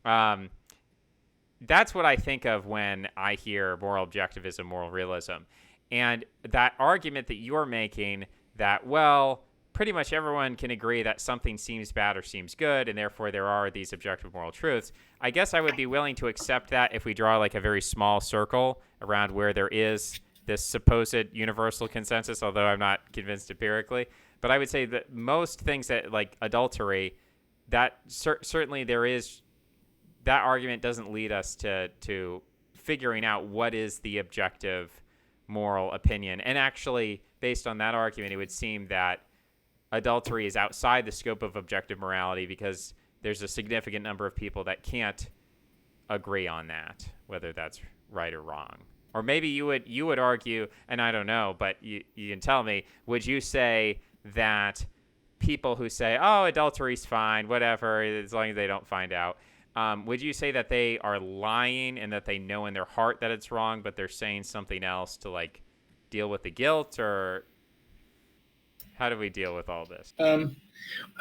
That's what I think of when I hear moral objectivism, moral realism. And that argument that you're making that, well, pretty much everyone can agree that something seems bad or seems good, and therefore there are these objective moral truths. I guess I would be willing to accept that if we draw like a very small circle around where there is this supposed universal consensus, although I'm not convinced empirically. But I would say that most things that, like adultery, that certainly there is, that argument doesn't lead us to figuring out what is the objective moral opinion. And actually, based on that argument, it would seem that adultery is outside the scope of objective morality because there's a significant number of people that can't agree on that, whether that's right or wrong. Or maybe you would argue, and I don't know, but you can tell me, would you say that people who say, oh, adultery's fine, whatever, as long as they don't find out, would you say that they are lying and that they know in their heart that it's wrong, but they're saying something else to, like, deal with the guilt, or how do we deal with all this?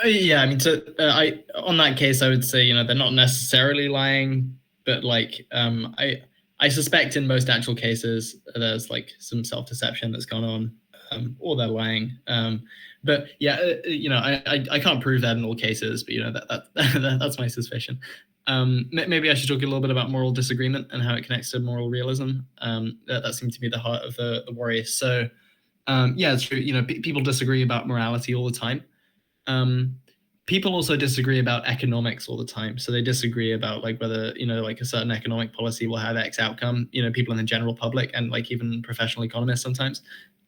Yeah, I mean, so I on that case, I would say they're not necessarily lying, but like I suspect in most actual cases there's like some self deception that's gone on, or they're lying. But yeah, I can't prove that in all cases, but that's my suspicion. Maybe I should talk a little bit about moral disagreement and how it connects to moral realism. That seemed to be the heart of the worry. So yeah, it's true. People disagree about morality all the time. People also disagree about economics all the time. So they disagree about like whether like a certain economic policy will have X outcome. People in the general public and like even professional economists sometimes.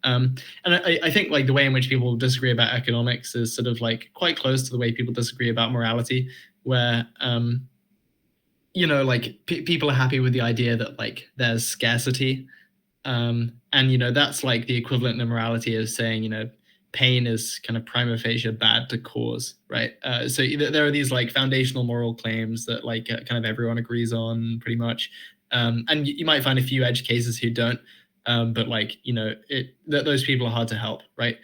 And I think like the way in which people disagree about economics is sort of like quite close to the way people disagree about morality, where like people are happy with the idea that like there's scarcity, and that's like the equivalent of morality of saying pain is kind of prima facie bad to cause, right? So there are these like foundational moral claims that like kind of everyone agrees on pretty much, and you might find a few edge cases who don't, but like those people are hard to help, right?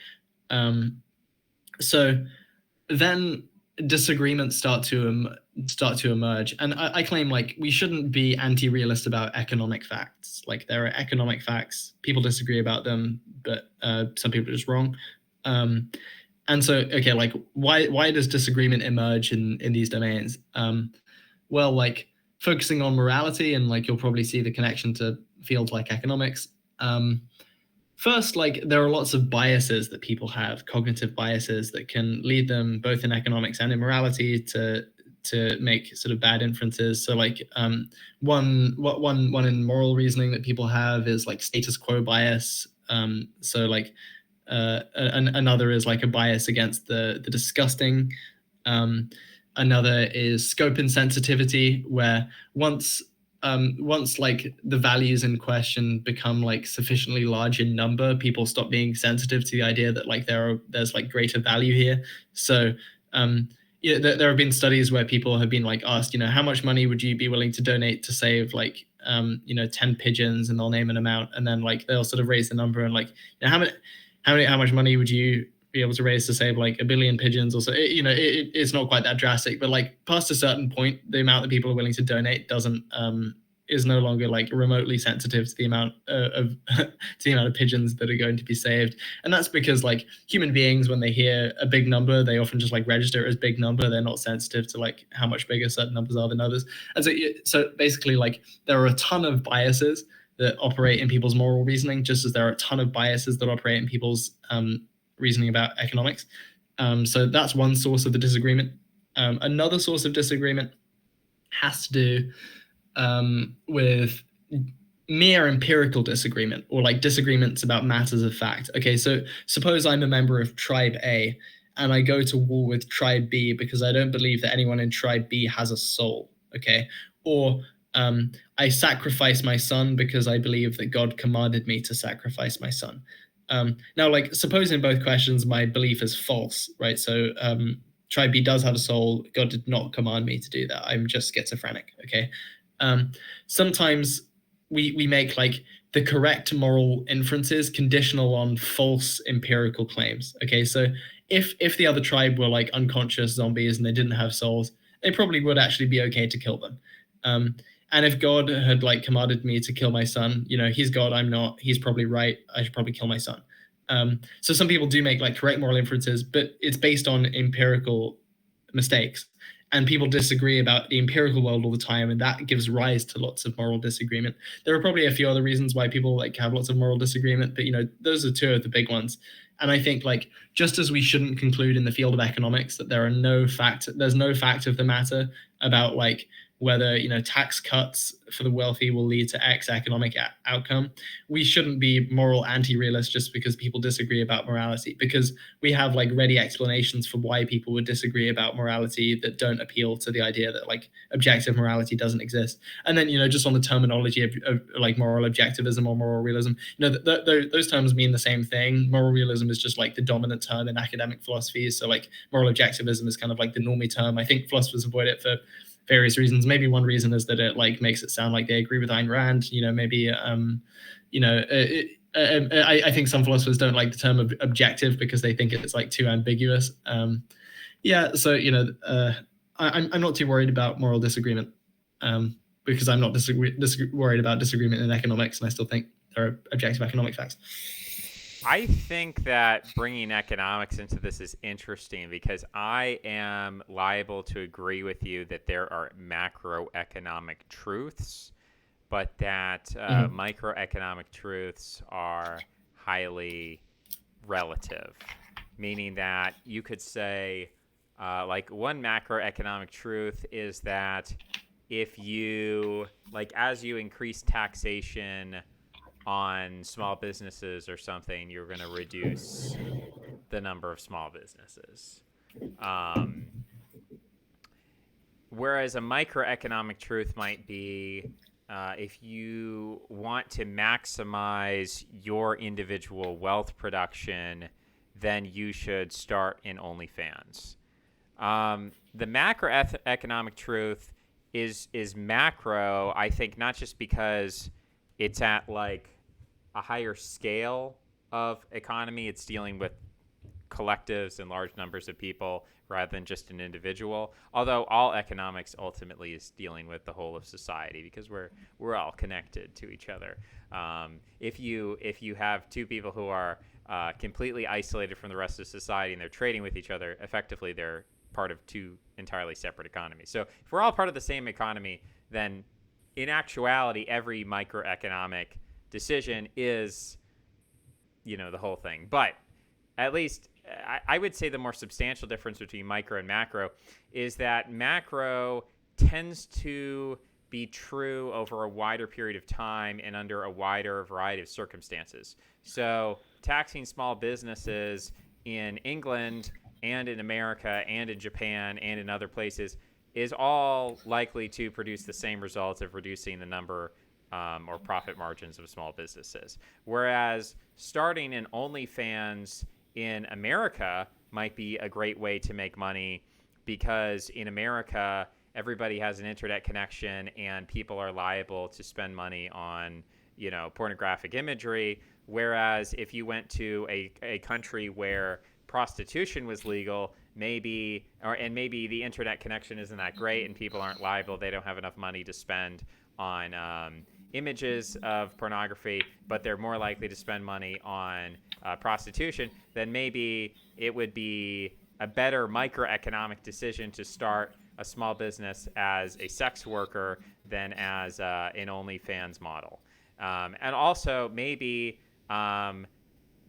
So then disagreements start to emerge, and I claim like we shouldn't be anti-realist about economic facts. Like there are economic facts, people disagree about them, but some people are just wrong. And so okay, like why does disagreement emerge in these domains? Well, like focusing on morality, and like you'll probably see the connection to fields like economics. First, like there are lots of biases that people have, cognitive biases that can lead them both in economics and in morality to make sort of bad inferences. So like one in moral reasoning that people have is like status quo bias. So like another is like a bias against the disgusting. Another is scope insensitivity, where once like the values in question become like sufficiently large in number, people stop being sensitive to the idea that like there's like greater value here. So there have been studies where people have been like asked, how much money would you be willing to donate to save like 10 pigeons, and they'll name an amount, and then like they'll sort of raise the number, and like how much money would you be able to raise to save like 1 billion pigeons or so? It's not quite that drastic, but like past a certain point, the amount that people are willing to donate is no longer like remotely sensitive to the amount of to the amount of pigeons that are going to be saved. And that's because like human beings, when they hear a big number, they often just like register it as big number. They're not sensitive to like how much bigger certain numbers are than others. And so basically like there are a ton of biases that operate in people's moral reasoning, just as there are a ton of biases that operate in people's reasoning about economics. So that's one source of the disagreement. Another source of disagreement has to do with mere empirical disagreement, or like disagreements about matters of fact. Okay, so suppose I'm a member of Tribe A and I go to war with Tribe B because I don't believe that anyone in Tribe B has a soul. Okay, or I sacrifice my son because I believe that God commanded me to sacrifice my son. Now, like, suppose in both questions my belief is false, right? So Tribe B does have a soul. God did not command me to do that. I'm just schizophrenic, okay? Sometimes we make like the correct moral inferences conditional on false empirical claims, okay? So if the other tribe were like unconscious zombies and they didn't have souls, they probably would actually be okay to kill them. And if God had like commanded me to kill my son, he's God, I'm not, he's probably right, I should probably kill my son. So some people do make like correct moral inferences, but it's based on empirical mistakes. And people disagree about the empirical world all the time, and that gives rise to lots of moral disagreement. There are probably a few other reasons why people like have lots of moral disagreement, but those are two of the big ones. And I think like just as we shouldn't conclude in the field of economics that there's no fact of the matter about like whether tax cuts for the wealthy will lead to X economic outcome, we shouldn't be moral anti-realist just because people disagree about morality, because we have like ready explanations for why people would disagree about morality that don't appeal to the idea that like objective morality doesn't exist. And then just on the terminology of like moral objectivism or moral realism, those terms mean the same thing. Moral realism is just like the dominant term in academic philosophy, so like moral objectivism is kind of like the normie term. I think philosophers avoid it for various reasons. Maybe one reason is that it like makes it sound like they agree with Ayn Rand. Maybe I think some philosophers don't like the term objective because they think it's like too ambiguous. So I'm not too worried about moral disagreement, because I'm not worried about disagreement in economics, and I still think there are objective economic facts. I think that bringing economics into this is interesting because I am liable to agree with you that there are macroeconomic truths, but that microeconomic truths are highly relative, meaning that you could say, like, one macroeconomic truth is that if you, like, as you increase taxation on small businesses or something, you're going to reduce the number of small businesses. Whereas a microeconomic truth might be, if you want to maximize your individual wealth production, then you should start in OnlyFans. The macroeconomic truth is macro, I think, not just because it's at like a higher scale of economy. It's dealing with collectives and large numbers of people rather than just an individual. Although all economics ultimately is dealing with the whole of society because we're all connected to each other. If you have two people who are completely isolated from the rest of society and they're trading with each other, effectively they're part of two entirely separate economies. So if we're all part of the same economy, then in actuality, every microeconomic decision is, the whole thing. But at least I would say the more substantial difference between micro and macro is that macro tends to be true over a wider period of time and under a wider variety of circumstances. So taxing small businesses in England and in America and in Japan and in other places is all likely to produce the same results of reducing the number or profit margins of small businesses. Whereas starting an OnlyFans in America might be a great way to make money because in America, everybody has an internet connection and people are liable to spend money on, pornographic imagery. Whereas if you went to a country where prostitution was legal, maybe the internet connection isn't that great and people aren't liable, they don't have enough money to spend on images of pornography, but they're more likely to spend money on prostitution, then maybe it would be a better microeconomic decision to start a small business as a sex worker than as an OnlyFans model. And also maybe,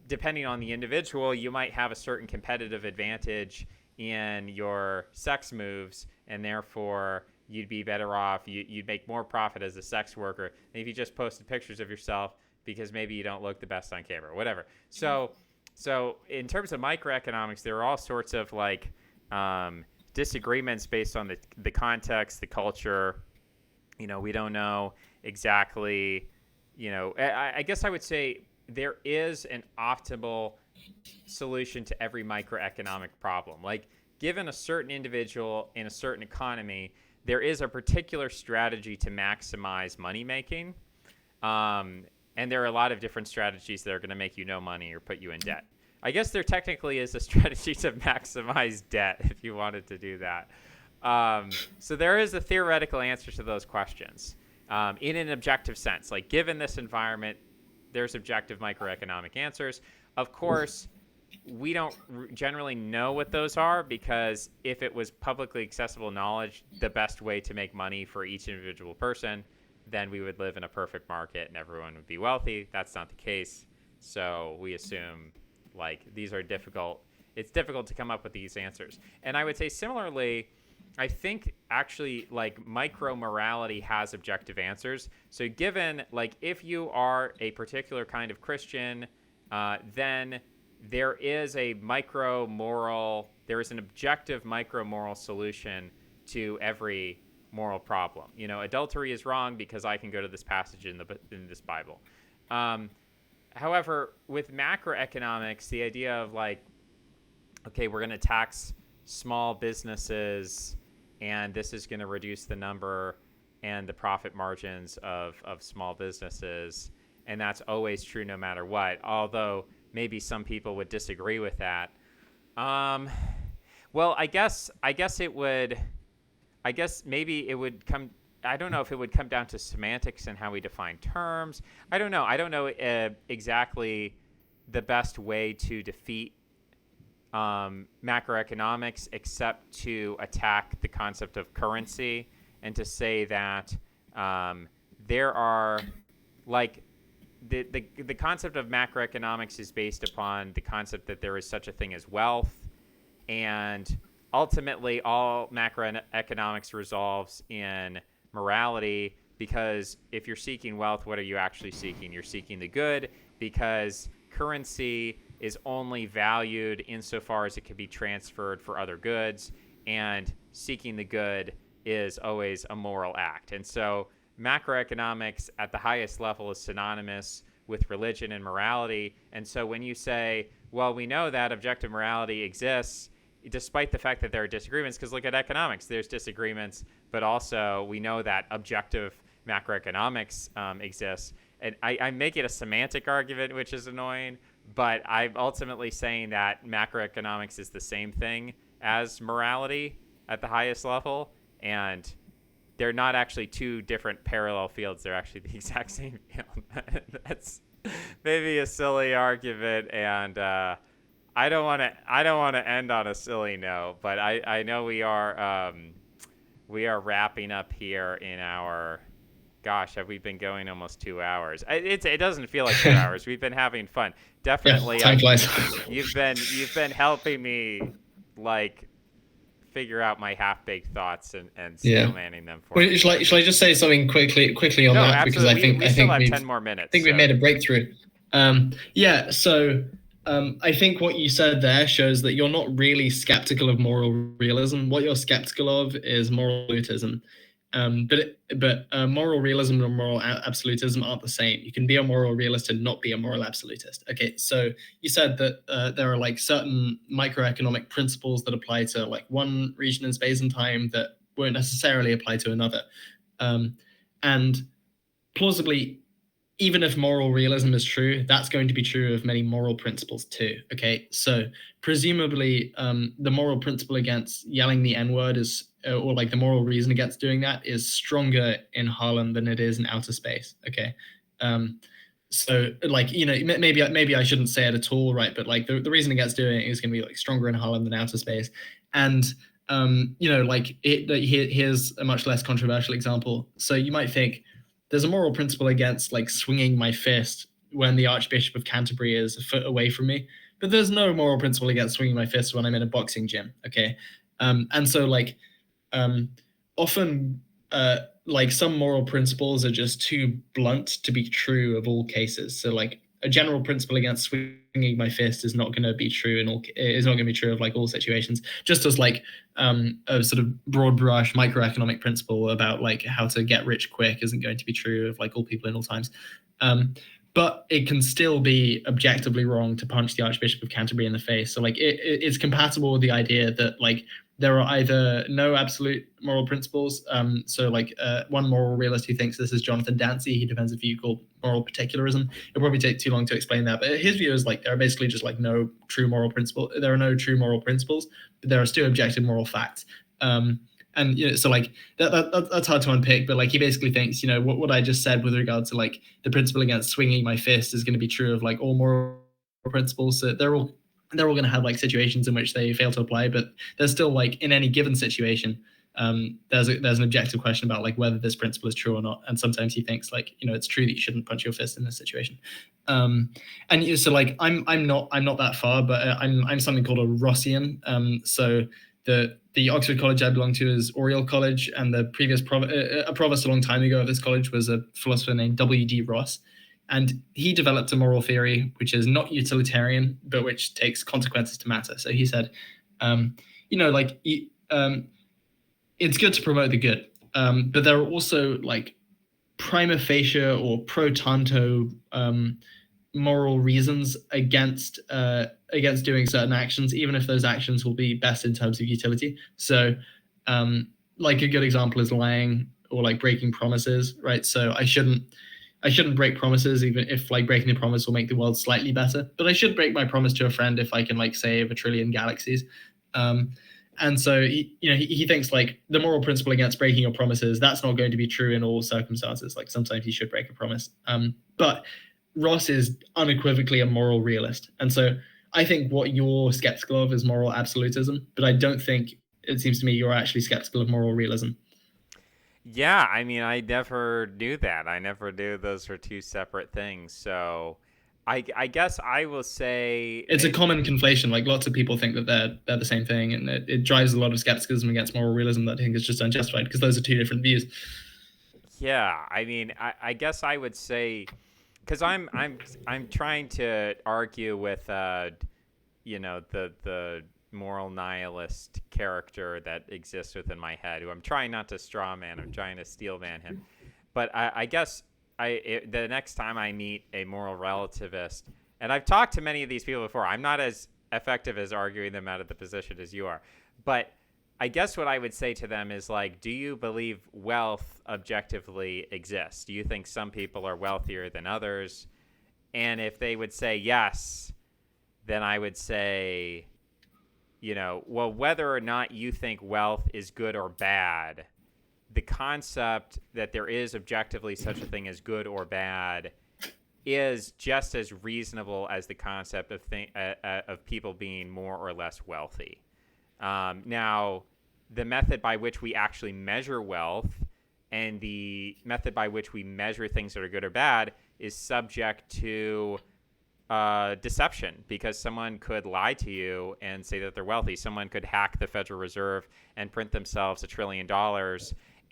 depending on the individual, you might have a certain competitive advantage in your sex moves, and therefore you'd be better off. You'd make more profit as a sex worker than if you just posted pictures of yourself because maybe you don't look the best on camera or whatever. So in terms of microeconomics, there are all sorts of like disagreements based on the context, the culture. We don't know exactly. I guess I would say there is an optimal solution to every microeconomic problem. Like, given a certain individual in a certain economy, there is a particular strategy to maximize money making. And there are a lot of different strategies that are going to make you no money or put you in debt. I guess there technically is a strategy to maximize debt if you wanted to do that. So there is a theoretical answer to those questions in an objective sense. Like, given this environment, there's objective microeconomic answers. Of course, we don't generally know what those are because if it was publicly accessible knowledge, the best way to make money for each individual person, then we would live in a perfect market and everyone would be wealthy. That's not the case. So we assume like these are difficult. It's difficult to come up with these answers. And I would say similarly, I think actually like micro morality has objective answers. So given like if you are a particular kind of Christian, then there is a there is an objective micro moral solution to every moral problem. Adultery is wrong because I can go to this passage in this Bible. However, with macroeconomics, the idea of like, okay, we're going to tax small businesses and this is going to reduce the number and the profit margins of small businesses. And that's always true no matter what, although maybe some people would disagree with that. Um, well, I guess maybe it would come. I don't know if it would come down to semantics and how we define terms. I don't know. I don't know exactly the best way to defeat macroeconomics except to attack the concept of currency and to say that there are like the concept of macroeconomics is based upon the concept that there is such a thing as wealth, and ultimately all macroeconomics resolves in morality, because if you're seeking wealth, what are you actually seeking? You're seeking the good, because currency is only valued insofar as it can be transferred for other goods, and seeking the good is always a moral act. And so macroeconomics at the highest level is synonymous with religion and morality. And so when you say, well, we know that objective morality exists, despite the fact that there are disagreements, because look at economics, there's disagreements, but also we know that objective macroeconomics exists. And I make it a semantic argument, which is annoying, but I'm ultimately saying that macroeconomics is the same thing as morality at the highest level, and they're not actually two different parallel fields. They're actually the exact same field. That's maybe a silly argument, and I don't want to end on a silly note, but I know we are wrapping up here in our. Gosh, have we been going almost 2 hours? It doesn't feel like 2 hours. We've been having fun. Definitely, Yeah, time flies. You've been helping me like figure out my half-baked thoughts and stillmanning them for me. Shall I just say something quickly on No, that? absolutely. Because I think we still have 10 more minutes. I think we made a breakthrough. I think what you said there shows that you're not really skeptical of moral realism. What you're skeptical of is moral absolutism. But moral realism and moral absolutism aren't the same. You can be a moral realist and not be a moral absolutist. Okay, so you said that there are like certain microeconomic principles that apply to like one region in space and time that won't necessarily apply to another. And plausibly, even if moral realism is true, that's going to be true of many moral principles too. Okay, so presumably the moral principle against yelling the N-word is, or like the moral reason against doing that is stronger in Harlem than it is in outer space. Okay, so like, you know, maybe I shouldn't say it at all, right? But like the reason against doing it is going to be like stronger in Harlem than outer space. And you know, like here's a much less controversial example. So you might think, there's a moral principle against like swinging my fist when the Archbishop of Canterbury is a foot away from me, but there's no moral principle against swinging my fist when I'm in a boxing gym. Okay, and so like often like some moral principles are just too blunt to be true of all cases. So like a general principle against swinging my fist is not going to be true in all. Is not going to be true of like all situations. Just as like a sort of broad brush microeconomic principle about like how to get rich quick isn't going to be true of like all people in all times. But it can still be objectively wrong to punch the Archbishop of Canterbury in the face. So like it's compatible with the idea that like there are either no absolute moral principles. So like one moral realist who thinks this is Jonathan Dancy, he defends a view called moral particularism. It'll probably take too long to explain that, but his view is like there are basically just like no true moral principle. There are no true moral principles, but there are still objective moral facts. And you know, so like that's hard to unpick, but like he basically thinks, you know, what I just said with regard to like the principle against swinging my fist is going to be true of like all moral principles. So they're all going to have like situations in which they fail to apply, but there's still like in any given situation, there's an objective question about like whether this principle is true or not. And sometimes he thinks like, you know, it's true that you shouldn't punch your fist in this situation. And so like I'm not that far, but I'm something called a Rossian. So the Oxford College I belong to is Oriel College, and the previous a provost a long time ago of this college was a philosopher named W.D. Ross. And he developed a moral theory which is not utilitarian, but which takes consequences to matter. So he said, you know, like it's good to promote the good, but there are also like prima facie or pro tanto moral reasons against doing certain actions, even if those actions will be best in terms of utility. So like a good example is lying or like breaking promises, right? So I shouldn't break promises, even if like breaking a promise will make the world slightly better. But I should break my promise to a friend if I can like save a trillion galaxies. Um, and so he thinks like the moral principle against breaking your promises, that's not going to be true in all circumstances. Like sometimes you should break a promise. But Ross is unequivocally a moral realist, and so I think what you're skeptical of is moral absolutism. But I don't think, it seems to me, you're actually skeptical of moral realism. Yeah, I mean, I never knew that. I never knew those were two separate things. So I guess I will say It's a maybe. common conflation. Like lots of people think that they're the same thing, and it drives a lot of skepticism against moral realism that I think is just unjustified because those are two different views. Yeah, I mean, I guess I would say because I'm trying to argue with the moral nihilist character that exists within my head, who I'm trying not to straw man. I'm trying to steel man him. But I guess the next time I meet a moral relativist, and I've talked to many of these people before, I'm not as effective as arguing them out of the position as you are. But I guess what I would say to them is like, do you believe wealth objectively exists? Do you think some people are wealthier than others? And if they would say yes, then I would say, well, whether or not you think wealth is good or bad, the concept that there is objectively such a thing as good or bad is just as reasonable as the concept of people being more or less wealthy. Now, the method by which we actually measure wealth and the method by which we measure things that are good or bad is subject to deception, because someone could lie to you and say that they're wealthy. Someone could hack the Federal Reserve and print themselves $1 trillion,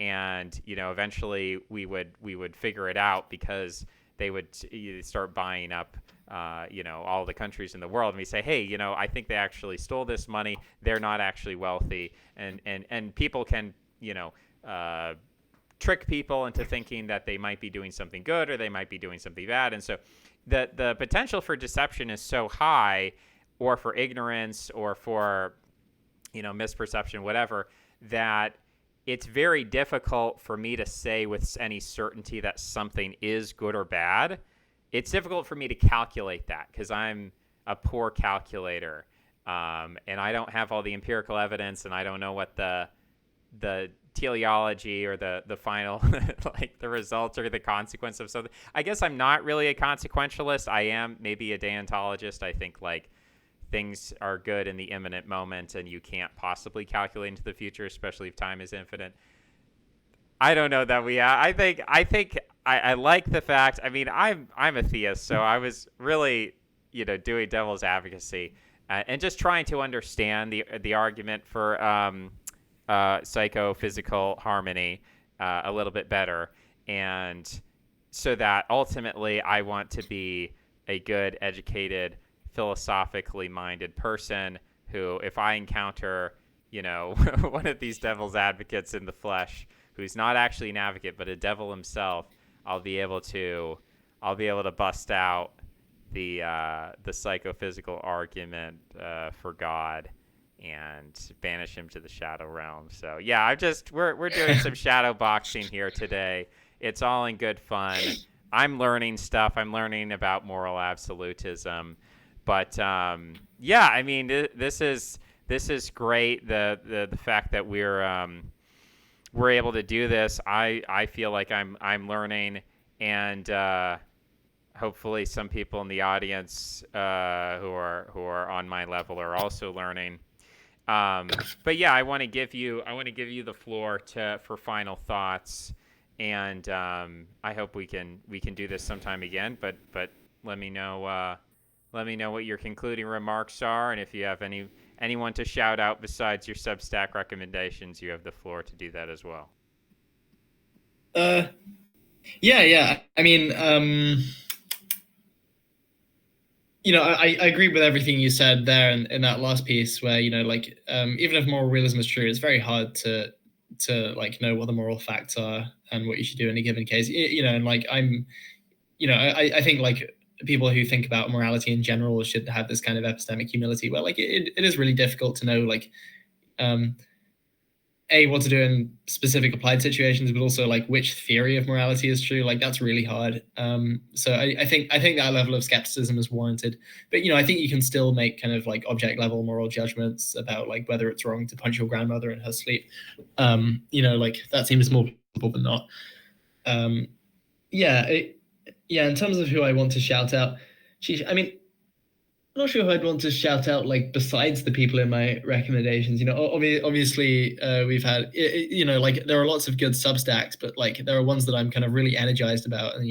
and eventually we would figure it out because they would start buying up all the countries in the world, and we say, hey, I think they actually stole this money. They're not actually wealthy, and people can trick people into thinking that they might be doing something good or they might be doing something bad. And so the potential for deception is so high, or for ignorance, or for misperception, whatever, that it's very difficult for me to say with any certainty that something is good or bad. It's difficult for me to calculate that because I'm a poor calculator, and I don't have all the empirical evidence, and I don't know what the teleology or the final like the results or the consequence of something. I guess I'm not really a consequentialist. I am maybe a deontologist. I think like things are good in the imminent moment and you can't possibly calculate into the future, especially if time is infinite. I don't know that I like the fact. I mean, I'm a theist, so I was really doing devil's advocacy, and just trying to understand the argument for psychophysical harmony a little bit better, and so that ultimately I want to be a good, educated, philosophically minded person who, if I encounter one of these devil's advocates in the flesh, who's not actually an advocate but a devil himself, I'll be able to bust out the psychophysical argument for God and banish him to the shadow realm. So yeah, we're doing some shadow boxing here today. It's all in good fun. I'm learning stuff. I'm learning about moral absolutism, but yeah, I mean, this is great. The fact that we're able to do this, I feel like I'm learning, and hopefully some people in the audience who are on my level are also learning. But yeah, I want to give you the floor for final thoughts, and I hope we can do this sometime again. But let me know what your concluding remarks are, and if you have anyone to shout out besides your Substack recommendations, you have the floor to do that as well. Yeah. I mean, I agree with everything you said there in that last piece, where like even if moral realism is true, it's very hard to like know what the moral facts are and what you should do in a given case. And like I think like people who think about morality in general should have this kind of epistemic humility, where like it is really difficult to know like what to do in specific applied situations, but also like which theory of morality is true. Like that's really hard. So I think that level of skepticism is warranted. But I think you can still make kind of like object level moral judgments about like whether it's wrong to punch your grandmother in her sleep. Like that seems more plausible than not. Um, yeah, yeah. In terms of who I want to shout out, I mean, I'm not sure who I'd want to shout out, like, besides the people in my recommendations. Obviously, we've had, like, there are lots of good Substacks, but, like, there are ones that I'm kind of really energized about. And,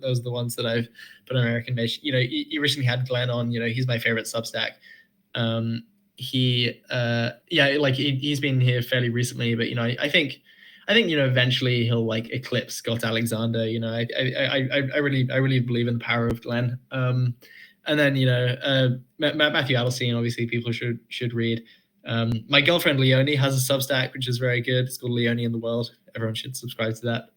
those are the ones that I've put on my recommendation. You recently had Glenn on, he's my favorite Substack. He's been here fairly recently, but, I think eventually he'll like eclipse Scott Alexander. I really believe in the power of Glenn. And then Matthew Adelstein, obviously people should read. My girlfriend Leonie has a Substack which is very good. It's called Leonie in the World. Everyone should subscribe to that.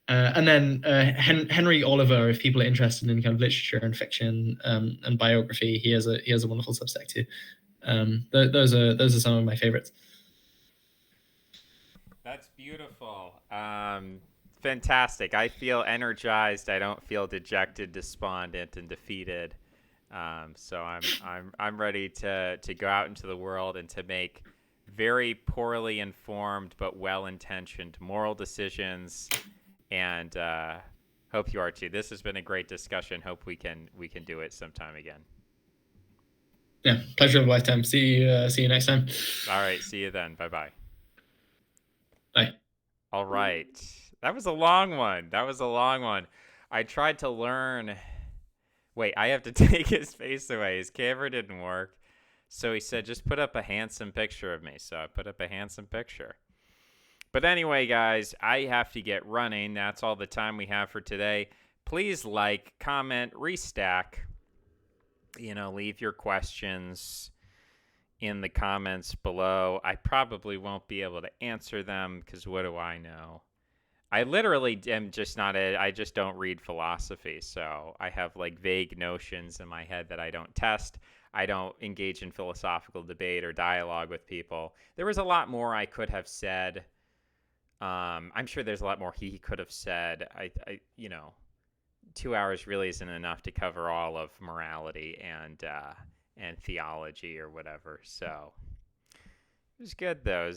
And then Henry Oliver, if people are interested in kind of literature and fiction and biography, he has a wonderful Substack too. Those are some of my favorites. That's beautiful. Fantastic. I feel energized. I don't feel dejected, despondent, and defeated. So I'm ready to go out into the world and to make very poorly informed but well-intentioned moral decisions. And hope you are too. This has been a great discussion. Hope we can do it sometime again. Yeah, pleasure of a lifetime. See you next time. All right. See you then. Bye-bye. Bye. All right. That was a long one. I tried to learn. Wait, I have to take his face away. His camera didn't work. So he said, just put up a handsome picture of me. So I put up a handsome picture. But anyway, guys, I have to get running. That's all the time we have for today. Please like, comment, restack. Leave your questions in the comments below. I probably won't be able to answer them because what do I know? I literally am just not I just don't read philosophy. So I have like vague notions in my head that I don't test. I don't engage in philosophical debate or dialogue with people. There was a lot more I could have said. I'm sure there's a lot more he could have said. 2 hours really isn't enough to cover all of morality and theology or whatever. So it was good though.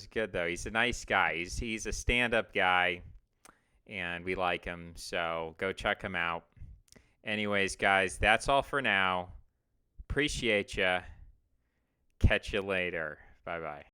He's a nice guy. He's a stand-up guy, and we like him. So go check him out. Anyways, guys, that's all for now. Appreciate ya. Catch you later. Bye-bye.